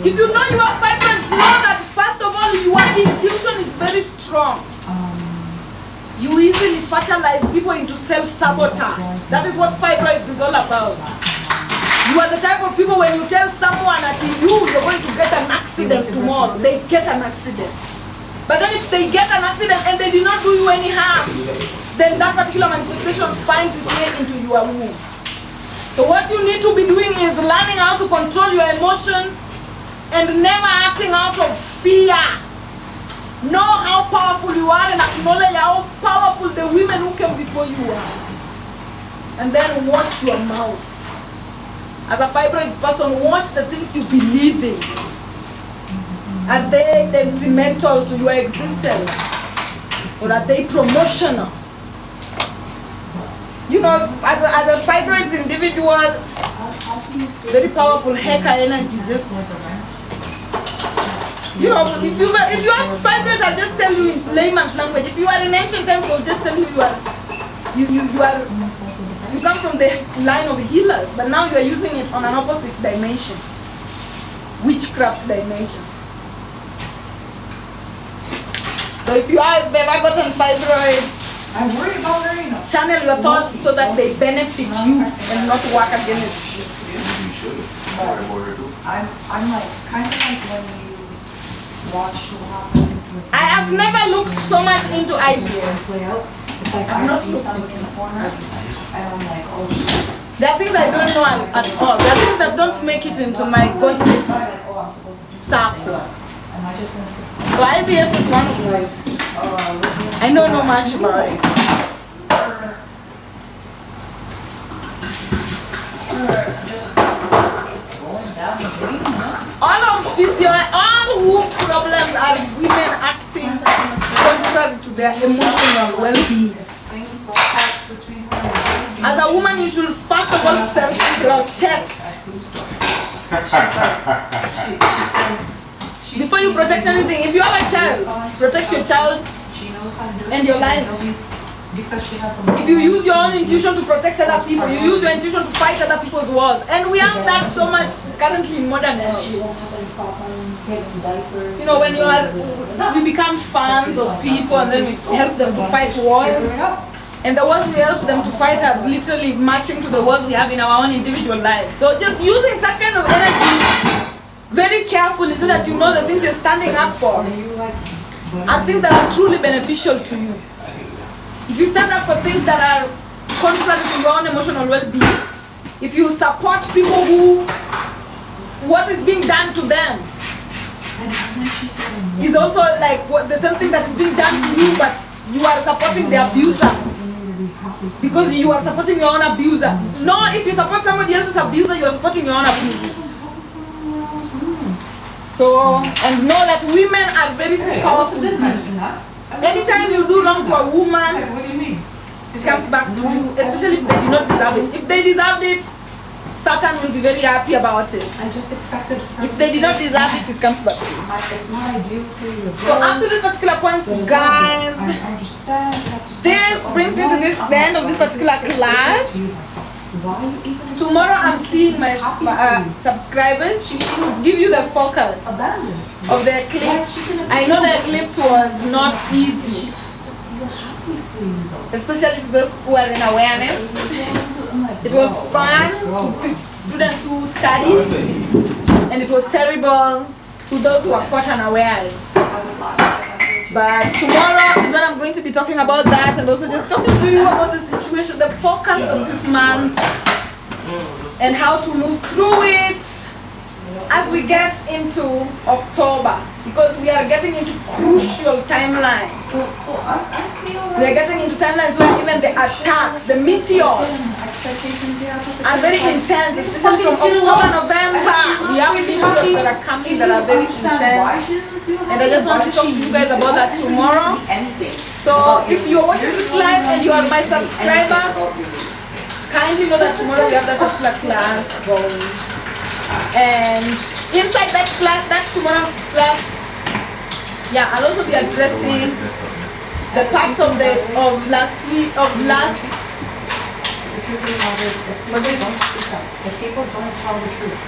If you know you have fibroids, know that first of all, your intuition is very strong. You easily fertilize people into self-sabotage. That is what fibroids is all about. You are the type of people when you tell someone that you're going to get an accident tomorrow, they get an accident. But then if they get an accident and they do not do you any harm, then that particular manifestation finds its way into your womb. So what you need to be doing is learning how to control your emotions and never acting out of fear. Know how powerful you are and acknowledge how powerful the women who came before you are. And then watch your mouth. As a fibroid person, watch the things you believe in. Are they detrimental to your existence? Or are they promotional? You know, as a fibroid individual, very powerful hacker energy just... You know, if you have fibroids, I'll just tell you in layman's language. If you are in ancient times, I'll just tell you you come from the line of healers, but now you are using it on an opposite dimension, witchcraft dimension. So if you have ever gotten fibroids, I worry about her, you know. channel your thoughts so that they benefit you and not work against you. I'm like kind of like when you watch what happened with I have never looked so much into IVF. play out. It's like I'm I not see looking. somebody in the corner and I'm like, oh shit. There are things I don't know at all. There are things that don't make it into my gossip I'm like, oh, I'm supposed to do circle. Am I just gonna sit? So IVF is one of those. I don't know much about it. Just going down the drain, huh? All womb problems are women acting contrary to their emotional well-being. Things fall apart between her and me. As a woman, you should first of all self-protect. Before you protect anything, if you have a child, protect your child She knows how to do it. and your life. Because she has a If you use your own intuition to protect other people, you use your intuition to fight other people's wars. And we have that so much currently in modern world. You know, when we become fans of people and then we help them to fight wars. And the wars we help them to fight are literally matching to the wars we have in our own individual lives. So just using that kind of energy very carefully so that you know the things you're standing up for are things that are truly beneficial to you. If you stand up for things that are contrary to your own emotional well-being, if you support people who, what is being done to them is also like the same thing that is being done to you, but you are supporting the abuser because you are supporting your own abuser. No, if you support somebody else's abuser, you are supporting your own abuser. So, and know that women are very powerful beings. Anytime you do wrong to a woman, What do you mean? it comes back to you, especially if they did not deserve it. If they deserved it, Satan will be very happy about it. I just expected her If they did not deserve it, it comes back to you. It's not ideal for you. So up to this particular point, guys, I understand. You have to this brings me to the end of this particular class. Why you even Tomorrow I'm seeing my subscribers to give you the focus abandoned? of the eclipse. I know the eclipse was not easy, especially to those who are in awareness. It was fun to students who studied, and it was terrible to those who are caught unawares. But tomorrow is when I'm going to be talking about that and also just talking to you about the situation, the focus of this month, and how to move through it as we get into October, because we are getting into crucial timelines. So I see We are already getting into timelines where even the attacks, the meteors, expectations you have. are very intense, especially from October, November. We have meteors that are coming that are very intense. And I just want to talk to you guys about that tomorrow. So if you're watching this live and you are my subscriber, kindly know that tomorrow we have that particular class going. And inside that class, that tomorrow's class, yeah, I'll also be addressing the parts of last week If people don't tell the truth,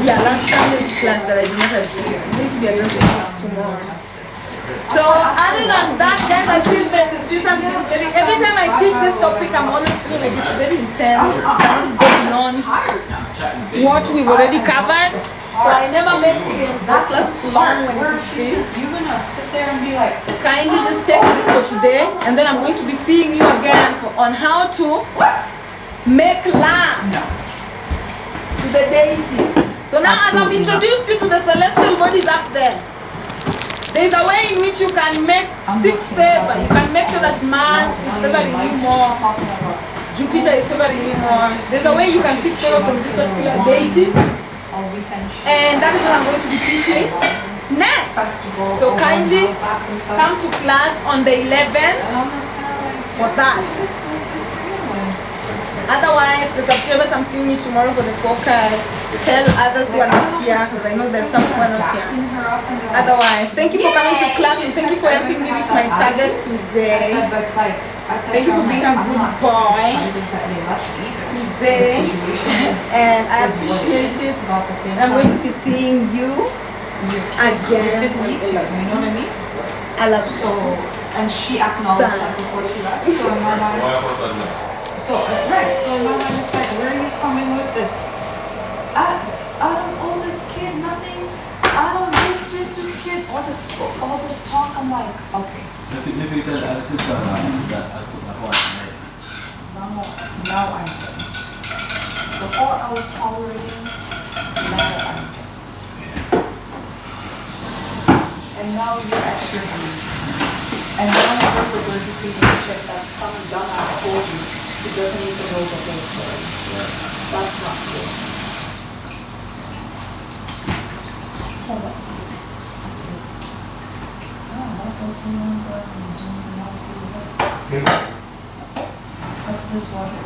yeah, last Sunday's class that I did not have. I'm going to be addressing this tomorrow. So other than that, guys, I feel that this has been very, every time I teach this topic, I'm always feeling like it's very intense. I'm going on what we've already covered. So I never make the classes long when it is this. you're gonna sit there and be like, Kindly just take this for today, and then I'm going to be seeing you again on how to make love to the deities. So now as I've introduced you to the celestial bodies up there, there's a way in which you can seek favor. You can make sure that Mars is favoring you more, Jupiter is favoring you more. There's a way you can seek favor from these particular deities, and that is what I'm going to be teaching next. So kindly come to class on the 11th for that. Otherwise, the subscribers, I'm seeing you tomorrow for the focus. Tell others who are not here, because I know there's some who are not here. Otherwise, thank you for coming to class and thank you for helping me reach my targets today. Thank you for being a good boy today, and I appreciate it. And I'm going to be seeing you again. you know what I mean? I love you. So, and she acknowledged that before she left. So in my mind, right. So in my mind, it's like, where are you coming with this? I don't owe this kid nothing. I don't this kid, all this talk. I'm like, okay. Now I'm pissed. Before I was tolerating, now I'm pissed. And now you're extra mean. And now you're regurgitating shit that some dumbass told you who doesn't even know the whole story. That's not good. Hold on. That doesn't know what I'm doing now. This water.